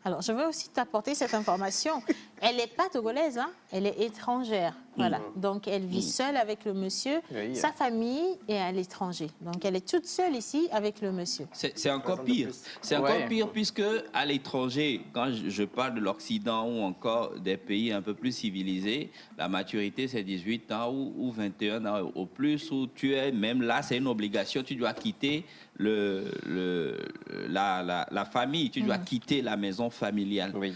Alors, je veux aussi t'apporter cette information. Elle n'est pas togolaise, hein? Elle est étrangère. Voilà. Donc, elle vit seule avec le monsieur. Oui. Sa famille est à l'étranger. Donc, elle est toute seule ici avec le monsieur. C'est encore pire. C'est encore pire puisque à l'étranger, quand je parle de l'Occident ou encore des pays un peu plus civilisés, la maturité c'est 18 ans ou 21 ans au plus, où tu es même là, c'est une obligation, tu dois quitter la famille, tu dois quitter la maison familiale. Oui.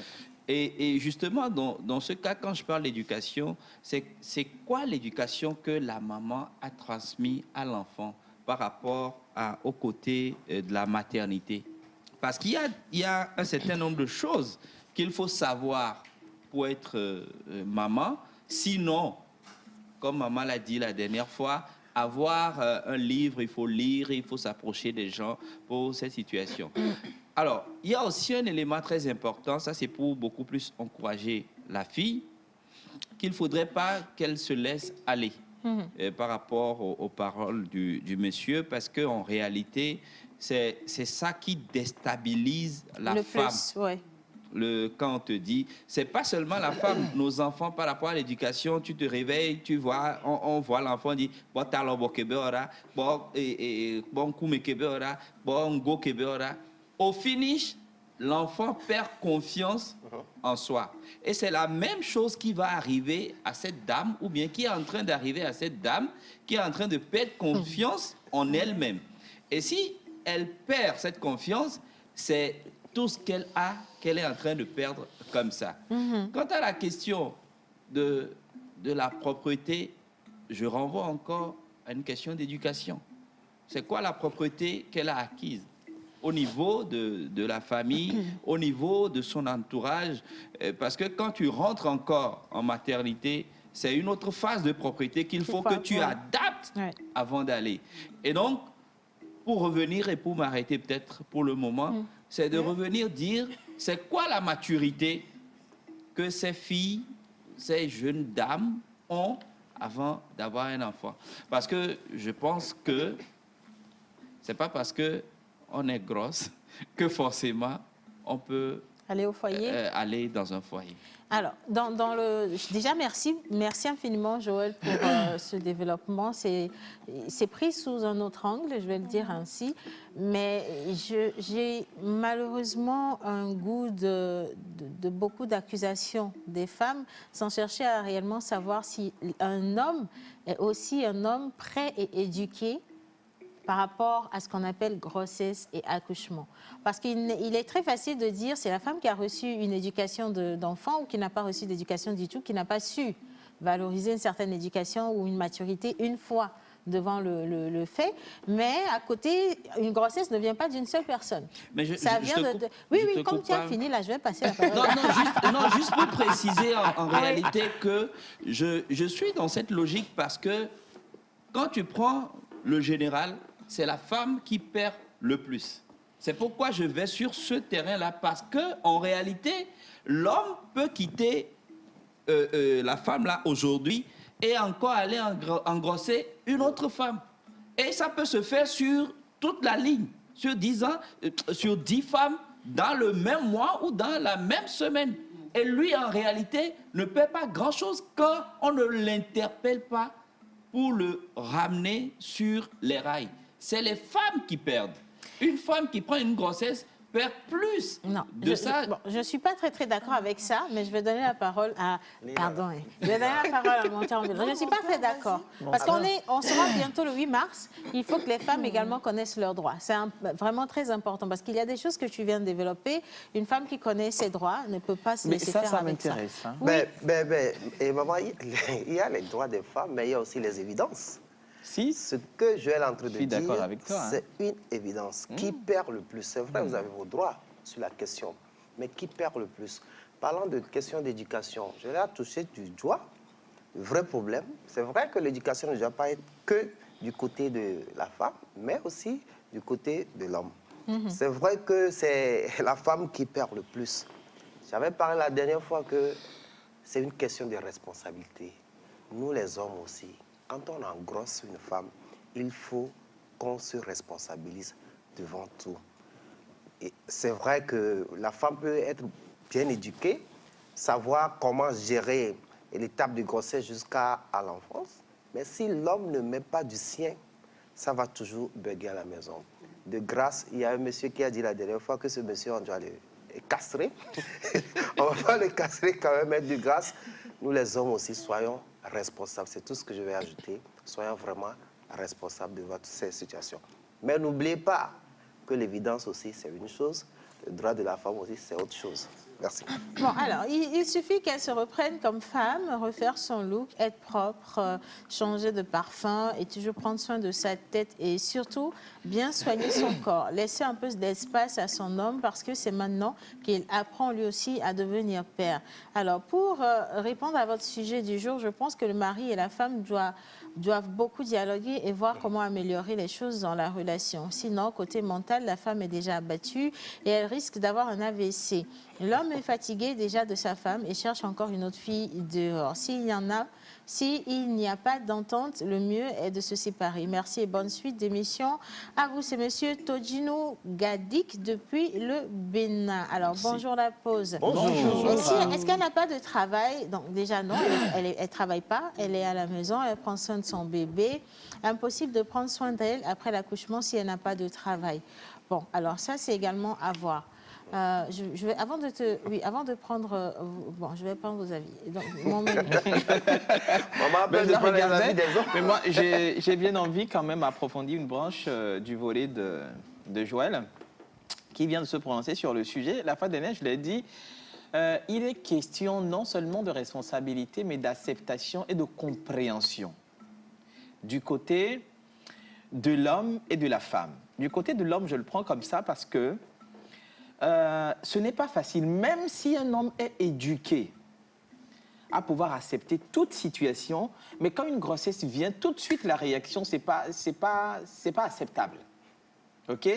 Et justement, dans ce cas, quand je parle d'éducation, c'est quoi l'éducation que la maman a transmise à l'enfant par rapport au côté de la maternité? Parce qu'il y a un certain nombre de choses qu'il faut savoir pour être maman. Sinon, comme maman l'a dit la dernière fois, avoir un livre, il faut lire, il faut s'approcher des gens pour cette situation. Alors, il y a aussi un élément très important, ça c'est pour beaucoup plus encourager la fille, qu'il ne faudrait pas qu'elle se laisse aller par rapport aux paroles du monsieur, parce qu'en réalité, c'est ça qui déstabilise la femme. Ouais. Quand on te dit, c'est pas seulement la femme, nos enfants par rapport à l'éducation, tu te réveilles, tu vois, on voit l'enfant dit, bon talon bon kebera, bon kume kebera, bon go kebera. Au finish, l'enfant perd confiance en soi. Et c'est la même chose qui va arriver à cette dame, ou bien qui est en train d'arriver à cette dame, qui est en train de perdre confiance en elle-même. Et si elle perd cette confiance, c'est tout ce qu'elle a, qu'elle est en train de perdre comme ça. Quant à la question de la propreté, je renvoie encore à une question d'éducation. C'est quoi la propreté qu'elle a acquise au niveau de la famille, au niveau de son entourage? Parce que quand tu rentres encore en maternité, c'est une autre phase de propreté qu'il faut que tu adaptes avant d'aller. Et donc, pour revenir et pour m'arrêter peut-être pour le moment, c'est de revenir dire, c'est quoi la maturité que ces filles, ces jeunes dames ont avant d'avoir un enfant? Parce que je pense que c'est pas parce que on est grosse que forcément on peut aller au foyer, aller dans un foyer. Alors, déjà, merci infiniment, Joël, pour ce développement. C'est pris sous un autre angle, je vais le dire ainsi, mais j'ai malheureusement un goût de beaucoup d'accusations des femmes, sans chercher à réellement savoir si un homme est aussi un homme prêt et éduqué par rapport à ce qu'on appelle grossesse et accouchement. Parce qu'il est très facile de dire c'est la femme qui a reçu une éducation d'enfant ou qui n'a pas reçu d'éducation du tout, qui n'a pas su valoriser une certaine éducation ou une maturité une fois devant le fait. Mais à côté, une grossesse ne vient pas d'une seule personne. Mais Ça vient de... Oui, oui, comme tu as fini, là, je vais passer la parole. Non, juste pour préciser en réalité que je suis dans cette logique parce que quand tu prends le général, c'est la femme qui perd le plus. C'est pourquoi je vais sur ce terrain-là, parce qu'en réalité, l'homme peut quitter la femme-là aujourd'hui et encore aller engrosser une autre femme. Et ça peut se faire sur toute la ligne, sur 10 ans, sur 10 femmes, dans le même mois ou dans la même semaine. Et lui, en réalité, ne paie pas grand-chose quand on ne l'interpelle pas pour le ramener sur les rails. C'est les femmes qui perdent. Une femme qui prend une grossesse perd plus de ça. Je ne suis pas très d'accord avec ça, mais je vais donner la parole à... Pardon. Je vais donner la parole à Monteur Ambulant. Je ne suis pas très d'accord. Parce qu'on sera bientôt le 8 mars. Il faut que les femmes également connaissent leurs droits. C'est vraiment très important parce qu'il y a des choses que tu viens de développer. Une femme qui connaît ses droits ne peut pas se laisser faire avec ça. Hein. Et maman, il y a les droits des femmes, mais il y a aussi les évidences. Si. Ce que Joël est en train de dire, hein. c'est une évidence. Qui perd le plus? C'est vrai, vous avez vos droits sur la question, mais qui perd le plus? Parlant de question d'éducation, je l'ai touché du doigt. Vrai problème. C'est vrai que l'éducation ne doit pas être que du côté de la femme, mais aussi du côté de l'homme. C'est vrai que c'est la femme qui perd le plus. J'avais parlé la dernière fois que c'est une question de responsabilité. Nous, les hommes aussi. Quand on engrosse une femme, il faut qu'on se responsabilise devant tout. Et c'est vrai que la femme peut être bien éduquée, savoir comment gérer l'étape de grossesse jusqu'à l'enfance, mais si l'homme ne met pas du sien, ça va toujours bugger à la maison. De grâce, il y a un monsieur qui a dit la dernière fois que ce monsieur, on doit le castrer. On va pas le castrer quand même, mettre de grâce. Nous, les hommes aussi, soyons responsables. C'est tout ce que je vais ajouter. Soyons vraiment responsables de ces situations. Mais n'oubliez pas que l'évidence aussi, c'est une chose. Le droit de la femme aussi, c'est autre chose. Merci. Bon, alors, il suffit qu'elle se reprenne comme femme, refaire son look, être propre, changer de parfum et toujours prendre soin de sa tête et surtout bien soigner son corps. Laisser un peu d'espace à son homme parce que c'est maintenant qu'il apprend lui aussi à devenir père. Alors, pour répondre à votre sujet du jour, je pense que le mari et la femme doivent beaucoup dialoguer et voir comment améliorer les choses dans la relation. Sinon, côté mental, la femme est déjà abattue et elle risque d'avoir un AVC. L'homme est fatigué déjà de sa femme et cherche encore une autre fille dehors. S'il n'y a pas d'entente, le mieux est de se séparer. Merci et bonne suite d'émission. À vous, c'est monsieur Tojino Gadik depuis le Bénin. Alors, bonjour la pause. Bonjour. Est-ce qu'elle n'a pas de travail? Donc, déjà, non, elle ne travaille pas. Elle est à la maison, elle prend soin de son bébé. Impossible de prendre soin d'elle après l'accouchement si elle n'a pas de travail. Bon, alors ça, c'est également à voir. Je vais, avant de prendre, bon, je vais prendre vos avis. Donc, Maman appelle les avis des autres. Mais moi, j'ai bien envie quand même d'approfondir une branche du volet de Joël, qui vient de se prononcer sur le sujet. La fois dernière, je l'ai dit, il est question non seulement de responsabilité, mais d'acceptation et de compréhension du côté de l'homme et de la femme. Du côté de l'homme, je le prends comme ça parce que ce n'est pas facile, même si un homme est éduqué à pouvoir accepter toute situation, mais quand une grossesse vient, tout de suite la réaction, c'est pas acceptable. OK?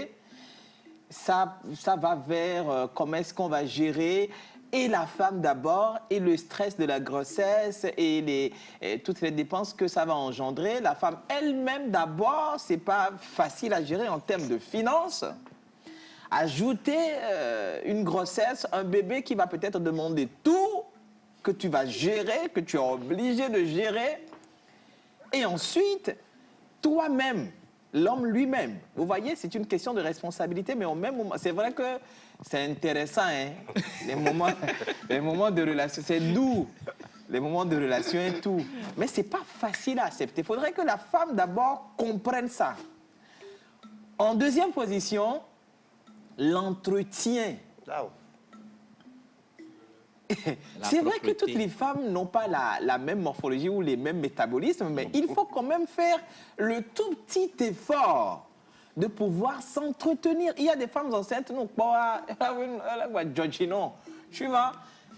Ça va vers comment est-ce qu'on va gérer et la femme d'abord, et le stress de la grossesse, et toutes les dépenses que ça va engendrer. La femme elle-même d'abord, c'est pas facile à gérer en termes de finances. Ajouter une grossesse, un bébé qui va peut-être demander tout, que tu vas gérer, que tu es obligé de gérer. Et ensuite, toi-même, l'homme lui-même. Vous voyez, c'est une question de responsabilité, mais au même moment, c'est vrai que c'est intéressant, hein, les moments de relation, c'est doux, les moments de relation et tout. Mais ce n'est pas facile à accepter. Il faudrait que la femme d'abord comprenne ça. En deuxième position, l'entretien c'est vrai que toutes les femmes n'ont pas la même morphologie ou les mêmes métabolismes, mais il faut quand même faire le tout petit effort de pouvoir s'entretenir. Il y a des femmes enceintes, non, tu vois,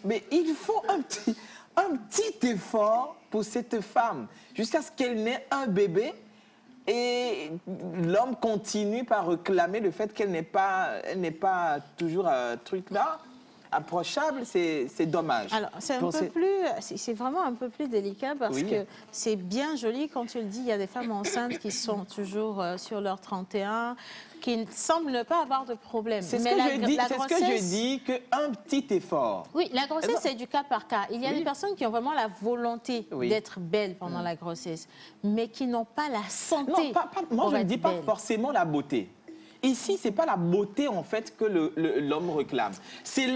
mais il faut un petit effort pour cette femme jusqu'à ce qu'elle n'ait un bébé. Et l'homme continue par réclamer le fait qu'elle n'est pas toujours un truc là, approchable, c'est dommage. Alors, c'est vraiment un peu plus délicat parce que c'est bien joli quand tu le dis, il y a des femmes enceintes qui sont toujours sur leur 31, qui ne semblent ne pas avoir de problème. C'est ce que je dis, qu'un petit effort. Oui, la grossesse, c'est du cas par cas. Il y a des personnes qui ont vraiment la volonté d'être belles pendant la grossesse, mais qui n'ont pas la santé. Non, moi, je ne dis pas forcément la beauté. Ici, ce n'est pas la beauté, en fait, que l'homme réclame. C'est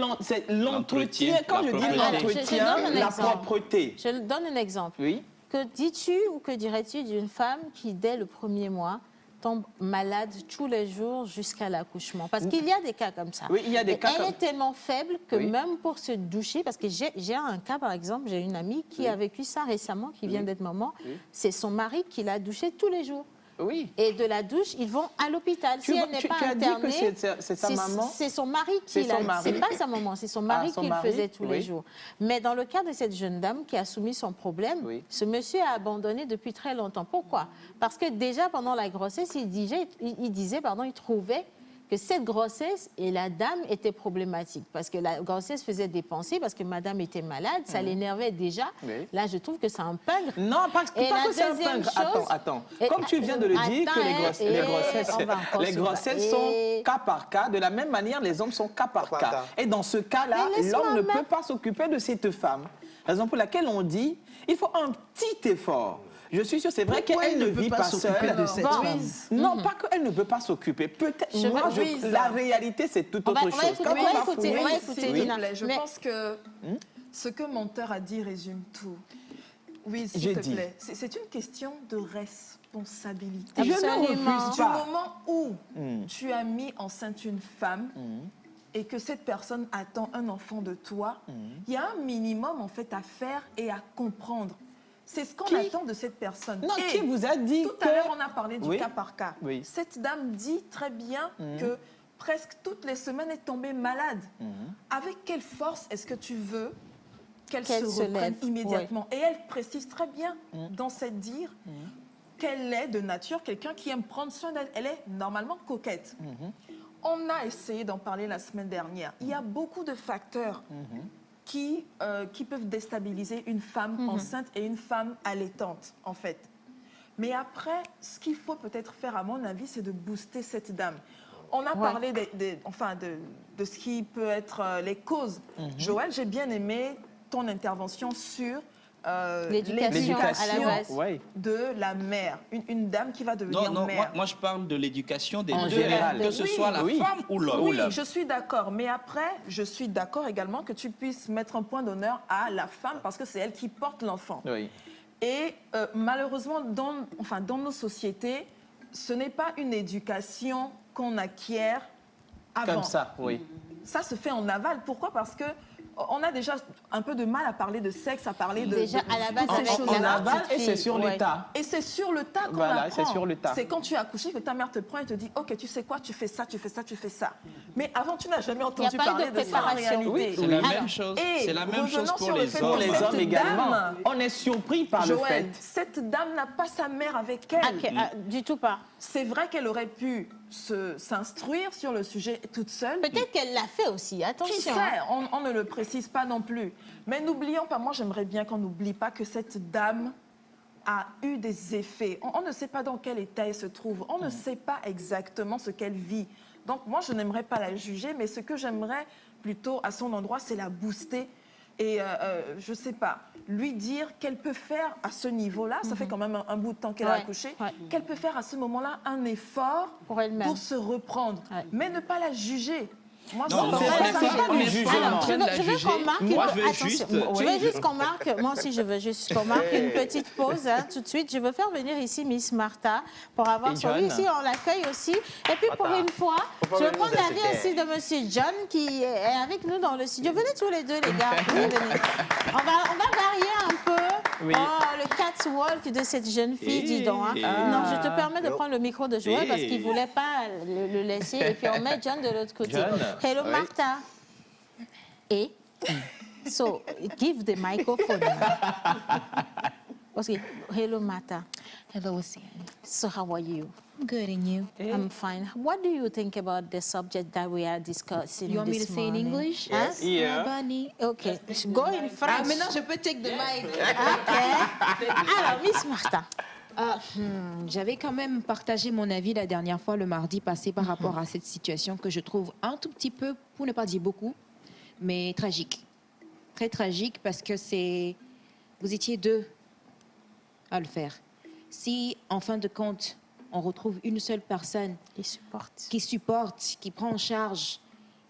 l'entretien. Quand je dis l'entretien, la propreté. Je donne un exemple. Oui. Que dis-tu ou que dirais-tu d'une femme qui, dès le premier mois, tombe malade tous les jours jusqu'à l'accouchement? Parce qu'il y a des cas comme ça. Oui, il y a des cas Elle est tellement faible que même pour se doucher, parce que j'ai un cas, par exemple, j'ai une amie qui a vécu ça récemment, qui vient d'être maman. C'est son mari qui l'a douchée tous les jours. Oui. Et de la douche, ils vont à l'hôpital. Si elle n'est pas internée, c'est sa maman. C'est son mari qui l'a. C'est pas sa maman, c'est son mari qui le faisait tous les jours. Mais dans le cas de cette jeune dame qui a soumis son problème, ce monsieur a abandonné depuis très longtemps. Pourquoi? Parce que déjà pendant la grossesse, il trouvait que cette grossesse et la dame étaient problématiques. Parce que la grossesse faisait des pensées, parce que madame était malade, ça l'énervait déjà. Là, je trouve que c'est un pingre. Non, pas que c'est un pingre. Attends. Comme tu viens de le dire, que les grossesses sont cas par cas, de la même manière, les hommes sont cas par cas. Et dans ce cas-là, l'homme ne peut pas s'occuper de cette femme. Raison pour laquelle on dit, il faut un petit effort. Je suis sûre, c'est vrai qu'elle ne vit pas seule. Non, pas qu'elle ne veut pas s'occuper. Peut-être. Moi, la réalité, c'est tout autre chose. Je pense que ce que Menteur a dit résume tout. Oui, s'il te plaît. C'est une question de responsabilité. Je ne refuse pas. Du moment où tu as mis enceinte une femme et que cette personne attend un enfant de toi, il y a un minimum en fait à faire et à comprendre. C'est ce qu'on attend de cette personne. Non, qui vous a dit tout à l'heure, on a parlé du cas par cas. Cette dame dit très bien que presque toutes les semaines est tombée malade. Avec quelle force est-ce que tu veux qu'elle se reprenne immédiatement? Et elle précise très bien dans cette dire qu'elle est de nature quelqu'un qui aime prendre soin d'elle. Elle est normalement coquette. On a essayé d'en parler la semaine dernière. Il y a beaucoup de facteurs qui peuvent déstabiliser une femme enceinte et une femme allaitante, en fait. Mais après, ce qu'il faut peut-être faire, à mon avis, c'est de booster cette dame. On a parlé de ce qui peut être les causes. Joël, j'ai bien aimé ton intervention sur l'éducation de la mère, une dame qui va devenir mère. Moi, je parle de l'éducation des deux, que ce soit la femme ou l'homme. Oui, je suis d'accord. Mais après, je suis d'accord également que tu puisses mettre un point d'honneur à la femme parce que c'est elle qui porte l'enfant. Et malheureusement, dans nos sociétés, ce n'est pas une éducation qu'on acquiert avant. Comme ça, Ça se fait en aval. Pourquoi? Parce que on a déjà un peu de mal à parler de sexe, à parler de... Déjà, à la base, on avale et c'est sur le tas. Et c'est sur le tas qu'on apprend. C'est sur le tas. C'est quand tu es accouché que ta mère te prend et te dit « Ok, tu sais quoi, tu fais ça, tu fais ça, tu fais ça. » Mais avant, tu n'as jamais entendu parler de ça en réalité. Oui, c'est la même chose. C'est la même chose pour les hommes. Pour les hommes également. On est surpris par le fait. Cette dame n'a pas sa mère avec elle. Du tout pas. C'est vrai qu'elle aurait pu s'instruire sur le sujet toute seule. Peut-être qu'elle l'a fait aussi, attention. Qui sait, on ne le précise pas non plus. Mais n'oublions pas, moi j'aimerais bien qu'on n'oublie pas que cette dame a eu des effets. On ne sait pas dans quel état elle se trouve. On ne sait pas exactement ce qu'elle vit. Donc moi je n'aimerais pas la juger, mais ce que j'aimerais plutôt à son endroit, c'est la booster. Et je ne sais pas, lui dire qu'elle peut faire à ce niveau-là, ça fait quand même un bout de temps qu'elle a accouché, qu'elle peut faire à ce moment-là un effort pour se reprendre, mais ne pas la juger. Moi, Non, ça, c'est ça, pas ça, du ça, jugement. Alors, je veux qu'on marque... Moi, je veux attention, juste... je veux juste qu'on marque... Moi aussi, je veux juste qu'on marque une petite pause tout de suite. Je veux faire venir ici Miss Martha pour avoir Et son... John. Oui, ici, on l'accueille aussi. Et puis, pour une fois, je veux prendre l'avis aussi de Monsieur John qui est avec nous dans le studio. Venez tous les deux, les gars. Venez, venez. On va varier un peu. Oui. Oh, le catwalk de cette jeune fille, dis donc. Hein. Non, je te permets de prendre le micro de Joël parce qu'il ne voulait pas le laisser. Et puis, on met John de l'autre côté. John. Hello, Oui. Martha. Et so give the microphone. Okay. Hello, Martha. Hello, Ocean. So how are you? Good, and you? I'm fine. What do you think about the subject that we are discussing You want me this to say in morning? English? Huh? Yeah. Bunny. Okay. Go in French. Ah, maintenant, je peux take the mic. Okay. Alors, Miss Martha. J'avais quand même partagé mon avis la dernière fois, le mardi passé, par rapport à cette situation que je trouve un tout petit peu, pour ne pas dire beaucoup, mais tragique. Très tragique parce que c'est... Vous étiez deux à le faire. Si, en fin de compte, on retrouve une seule personne qui supporte, qui prend en charge,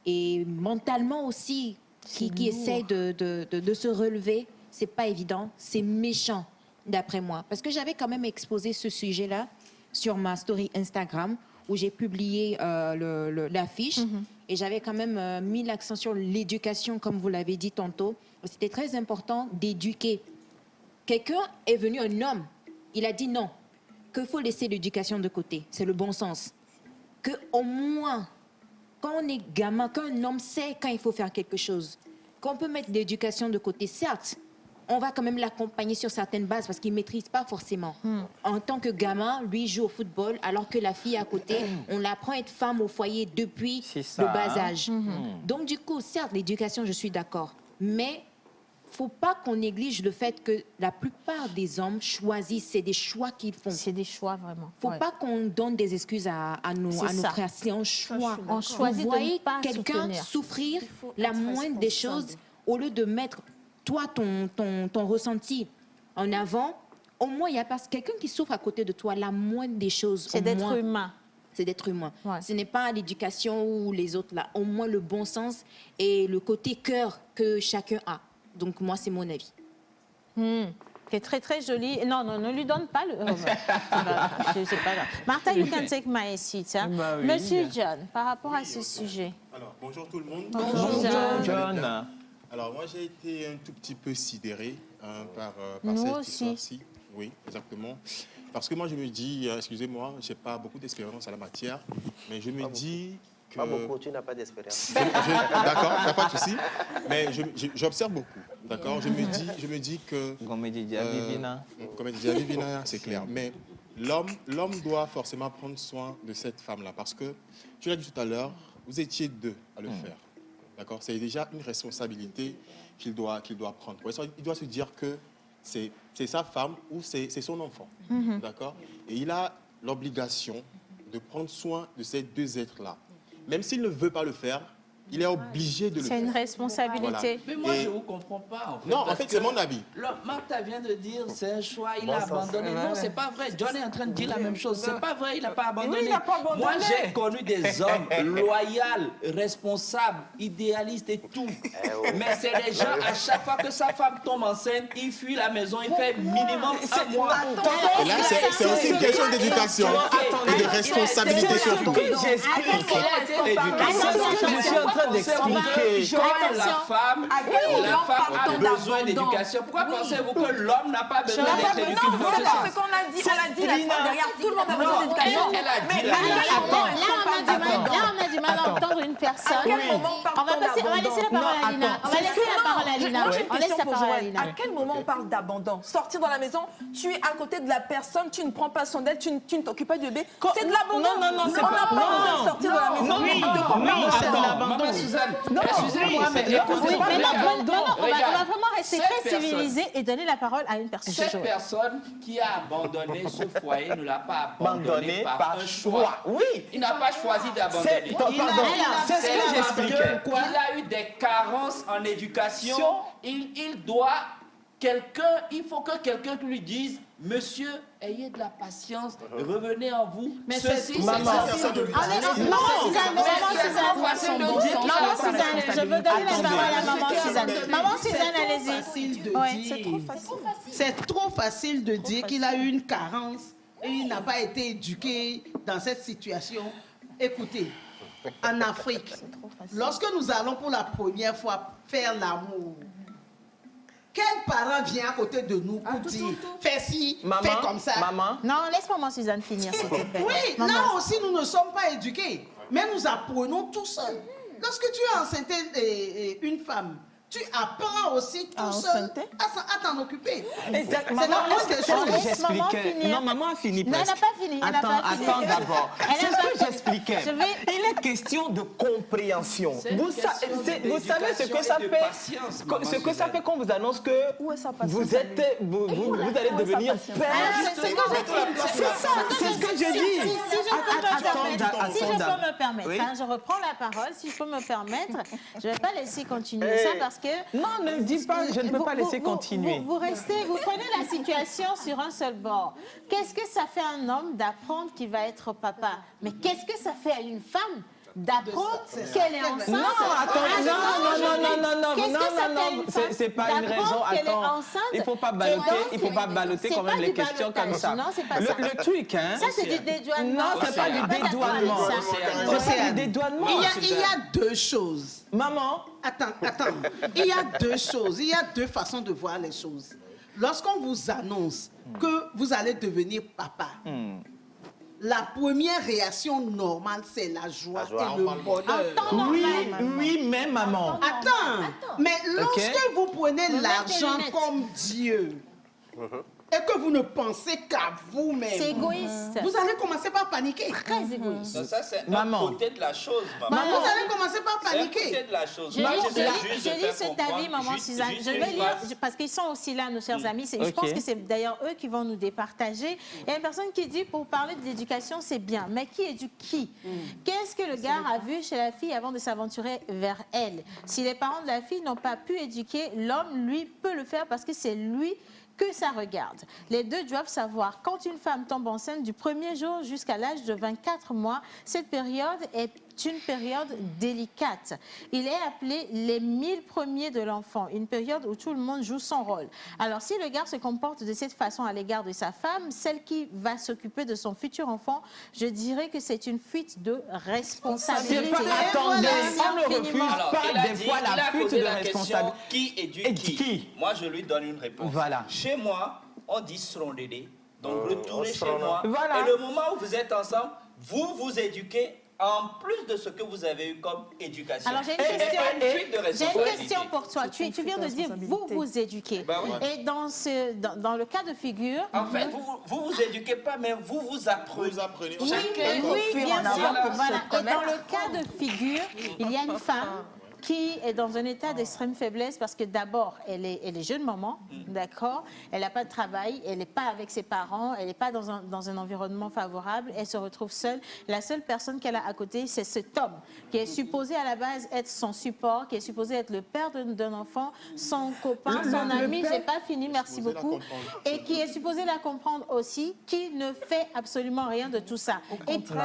et mentalement aussi, qui essaie de se relever, c'est pas évident, c'est méchant, d'après moi. Parce que j'avais quand même exposé ce sujet-là sur ma story Instagram, où j'ai publié l'affiche, et j'avais quand même mis l'accent sur l'éducation, comme vous l'avez dit tantôt. C'était très important d'éduquer. Quelqu'un est venu, un homme, il a dit non, qu'il faut laisser l'éducation de côté, c'est le bon sens. Qu'au moins, quand on est gamin, qu'un homme sait quand il faut faire quelque chose, qu'on peut mettre l'éducation de côté, certes, on va quand même l'accompagner sur certaines bases parce qu'il ne maîtrise pas forcément. En tant que gamin, lui joue au football, alors que la fille à côté, on l'apprend à être femme au foyer depuis le bas âge. Donc du coup, certes, l'éducation, je suis d'accord, mais il ne faut pas qu'on néglige le fait que la plupart des hommes choisissent, c'est des choix qu'ils font. C'est des choix, vraiment. Il ne faut pas qu'on donne des excuses à nos frères. C'est un choix. On choisit Vous de voyez ne pas quelqu'un soutenir. souffrir, la moindre des choses, au lieu de mettre toi, ton ressenti en avant, au moins, il y a pas quelqu'un qui souffre à côté de toi, la moindre des choses. C'est d'être humain. C'est d'être humain. Ouais. Ce n'est pas l'éducation ou les autres, là. Au moins, le bon sens et le côté cœur que chacun a. Donc, moi, c'est mon avis. C'est très, très joli. Non, non, ne lui donne pas le... c'est pas grave. Martha, you can take my seat. Hein. Bah oui. Monsieur John, par rapport à ce sujet. Alors, bonjour tout le monde. Bonjour, John. John. Alors, moi, j'ai été un tout petit peu sidéré par Nous cette aussi. histoire-ci. Oui, exactement. Parce que moi, je me dis, excusez-moi, je n'ai pas beaucoup d'expérience à la matière, mais je me dis que... Pas beaucoup, tu n'as pas d'expérience. D'accord, il n'y a pas de souci. Mais j'observe beaucoup, d'accord. Je me dis que... Comédie Vivina, c'est clair. Mais l'homme doit forcément prendre soin de cette femme-là. Parce que, tu l'as dit tout à l'heure, vous étiez deux à le faire. D'accord. C'est déjà une responsabilité qu'il doit prendre. Il doit se dire que c'est sa femme ou c'est son enfant. D'accord. Et il a l'obligation de prendre soin de ces deux êtres-là. Même s'il ne veut pas le faire, il est obligé de le faire. C'est une responsabilité. Mais moi, je ne vous comprends pas. En fait, non, en fait, c'est mon avis. Martha vient de dire c'est un choix, il a abandonné. Non, c'est pas vrai. John est en train de dire la même chose. C'est pas vrai, il n'a pas abandonné. Oui, il n'a pas abandonné. Moi, j'ai connu des hommes loyaux, responsables, idéalistes et tout. Mais c'est des gens, à chaque fois que sa femme tombe enceinte, il fuit la maison, il fait minimum un mois. Et là, c'est aussi une question d'éducation et de responsabilité surtout. Je suis en train d'expliquer. La femme a besoin d'éducation. Pourquoi pensez-vous que l'homme n'a pas besoin d'être éduqué? Non, voilà ce qu'on a dit. On a dit la semaine dernière, tout le monde a besoin d'éducation. Mais Là, on a du mal à entendre une personne. On va laisser la parole à Lina. On va laisser la parole à Lina. Moi, j'ai une On laisse question la pour parole à Joël. Lina. À quel moment on parle d'abandon? Sortir dans la maison, tu es à côté de la personne, tu ne prends pas soin d'elle, tu ne t'occupes pas du bébé. C'est de l'abandon. Non, c'est on n'a pas... pas besoin de sortir de la maison. Maman Suzanne, excusez-moi, mais écoutez, Mais non, on va regarde, vraiment rester cette très personne- civilisé et donner la parole à une personne. Cette personne qui a abandonné ce foyer ne l'a pas abandonné par un choix. Oui. Il n'a pas choisi d'abandonner. C'est ce que j'expliquais. Il a eu des carences en éducation. Il doit il faut que quelqu'un lui dise, monsieur, ayez de la patience, revenez en vous. Mais ceci, c'est maman. Je veux donner la parole à maman Suzanne. Maman Suzanne, allez-y. C'est trop facile. C'est trop facile de dire qu'il a eu une carence et il n'a pas été éduqué dans cette situation. Écoutez, en Afrique, lorsque nous allons pour la première fois faire l'amour, quel parent vient à côté de nous pour dire fais ci, fais comme ça? Maman. Non, laisse maman Suzanne finir, s'il te plaît. Oui, Maman. là aussi, nous ne sommes pas éduqués, mais nous apprenons tout seuls. Lorsque tu as enceinté une femme, tu apprends aussi tout seul à t'en occuper. Exactement. C'est la Maman, moindre des c'est ce que choses. j'expliquais. Non, maman a fini Non, presque. elle n'a pas fini. Attends d'abord. C'est ce que j'expliquais. Je vais- Il est question de compréhension. C'est Vous, une question vous savez ce que ça d'éducation et de fait, patience, maman ce que ça fait quand vous annonce que vous allez devenir père. C'est ça, c'est ce que je dis. Si je peux me permettre, Oui. hein, je reprends la parole, si je peux me permettre, je ne vais pas laisser continuer ça parce que... Non, ne dis pas, je ne peux pas laisser continuer. Vous prenez la situation sur un seul bord. Qu'est-ce que ça fait à un homme d'apprendre qu'il va être papa? Mais qu'est-ce que ça fait à une femme d'apprendre qu'elle est enceinte? Non, attends, non, c'est pas une raison. Attends, il faut pas balloter quand même les questions comme ça. Non, c'est pas ça. Le truc, hein. Ça, c'est du dédouanement. Non, c'est pas du dédouanement. C'est pas du dédouanement. Il y a deux choses. Maman. Attends. Il y a deux choses. Il y a deux façons de voir les choses. Lorsqu'on vous annonce que vous allez devenir papa, la première réaction normale, c'est la joie et le bonheur. Oui, mais maman. Attends, mais lorsque vous prenez l'argent comme Dieu et que vous ne pensez qu'à vous-même, c'est égoïste. Vous allez commencer par paniquer. Très égoïste. Ça, c'est Maman. un côté de la chose, Vous maman. allez commencer par C'est un paniquer. côté de la chose. Je Moi, lis j'essaie juste de faire cet comprendre, avis, maman juste Suzanne. Je une vais lire, phrase. parce qu'ils sont aussi là, nos chers amis. Je Ok. pense que c'est d'ailleurs eux qui vont nous départager. Il y a une personne qui dit, pour parler de l'éducation, c'est bien. Mais qui éduque qui? Qu'est-ce que le gars a vu chez la fille avant de s'aventurer vers elle? Si les parents de la fille n'ont pas pu éduquer, l'homme, lui, peut le faire parce que c'est lui que ça regarde. Les deux doivent savoir, quand une femme tombe enceinte du premier jour jusqu'à l'âge de 24 mois, cette période est une période délicate. Il est appelé les 1000 premiers de l'enfant, une période où tout le monde joue son rôle. Alors, si le gars se comporte de cette façon à l'égard de sa femme, celle qui va s'occuper de son futur enfant, je dirais que c'est une fuite de responsabilité. Attendez, on ne refuse Alors, pas il a des dit- fois il a la fuite posé de la question, responsabilité. qui éduque qui? Moi, je lui donne une réponse. Voilà. Chez moi, on dit Srondédé. Donc, retournez chez moi. Voilà. Et le moment où vous êtes ensemble, vous vous éduquez en plus de ce que vous avez eu comme éducation. Alors, j'ai une C'est question. pas une fuite de J'ai une responsabilité. question pour toi. Tu viens de dire, vous vous éduquez. Ben oui. Et dans le cas de figure... En fait, vous vous éduquez pas, mais vous vous apprenez. Vous apprenez. Oui, Chacun oui, fait bien en sûr. avant pour Voilà. se Et dans le cas de figure, il y a une femme qui est dans un état d'extrême faiblesse parce que d'abord, elle est jeune maman, d'accord? Elle n'a pas de travail, elle n'est pas avec ses parents, elle n'est pas dans un environnement favorable, elle se retrouve seule. La seule personne qu'elle a à côté, c'est cet homme qui est supposé à la base être son support, qui est supposé être le père d'un enfant, son copain, son ami, j'ai pas fini, merci beaucoup, et qui est supposé la comprendre aussi, qui ne fait absolument rien de tout ça. Et pire,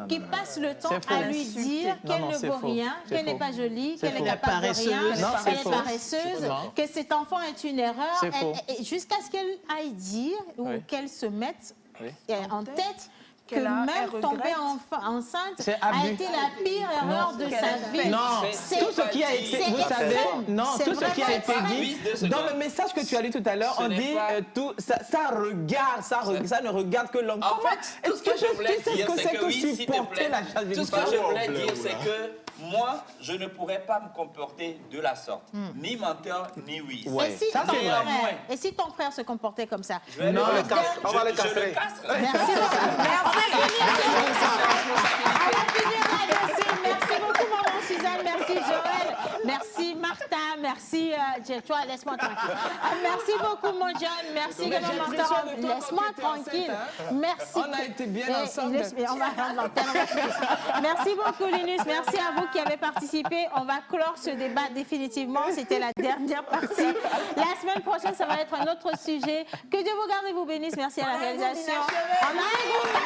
qui passe le temps C'est faux. à lui dire Non, qu'elle non, ne c'est vaut faux. rien, C'est qu'elle n'est faux. pas jolie, C'est qu'elle faux. est capable de rien, Non, c'est qu'elle est faux. paresseuse, Non. que cet enfant est une erreur, C'est faux. et jusqu'à ce qu'elle aille dire ou Oui. qu'elle se mette Oui. en tête que qu'elle même regrette. tomber enceinte C'est a abus. été la pire erreur de sa vie. Non, C'est- tout ce qui a été, c'est vous savez, extrême. non, C'est tout ce qui a vraiment été extrême. dit, dans le message que tu as lu tout à l'heure, Ce on n'est dit pas- tout, ça regarde, ça ne regarde que l'homme. En fait, tout ce que je voulais dire, c'est que oui, s'il te supporter plaît, la charge d'une tout ce que femme. je voulais dire, c'est que moi, je ne pourrais pas me comporter de la sorte. Ni menteur, ni oui. Ouais. Et si, Ça, ton c'est vrai. frère, et si ton frère se comportait comme ça? Je vais Non. le On va le casser. on va le Je castrer. le casserai. Merci beaucoup. À la finir là-dessus. Merci beaucoup, maman Suzanne, merci Joël, merci Martin, merci, toi, laisse-moi tranquille. Merci beaucoup mon John, merci également Mentor. Laisse-moi tranquille. Merci. On a été bien ensemble. On va rendre l'antenne. Merci beaucoup Linus, merci à vous qui avez participé. On va clore ce débat définitivement. C'était la dernière partie. La semaine prochaine, ça va être un autre sujet. Que Dieu vous garde et vous bénisse. Merci à la réalisation. On a un groupe.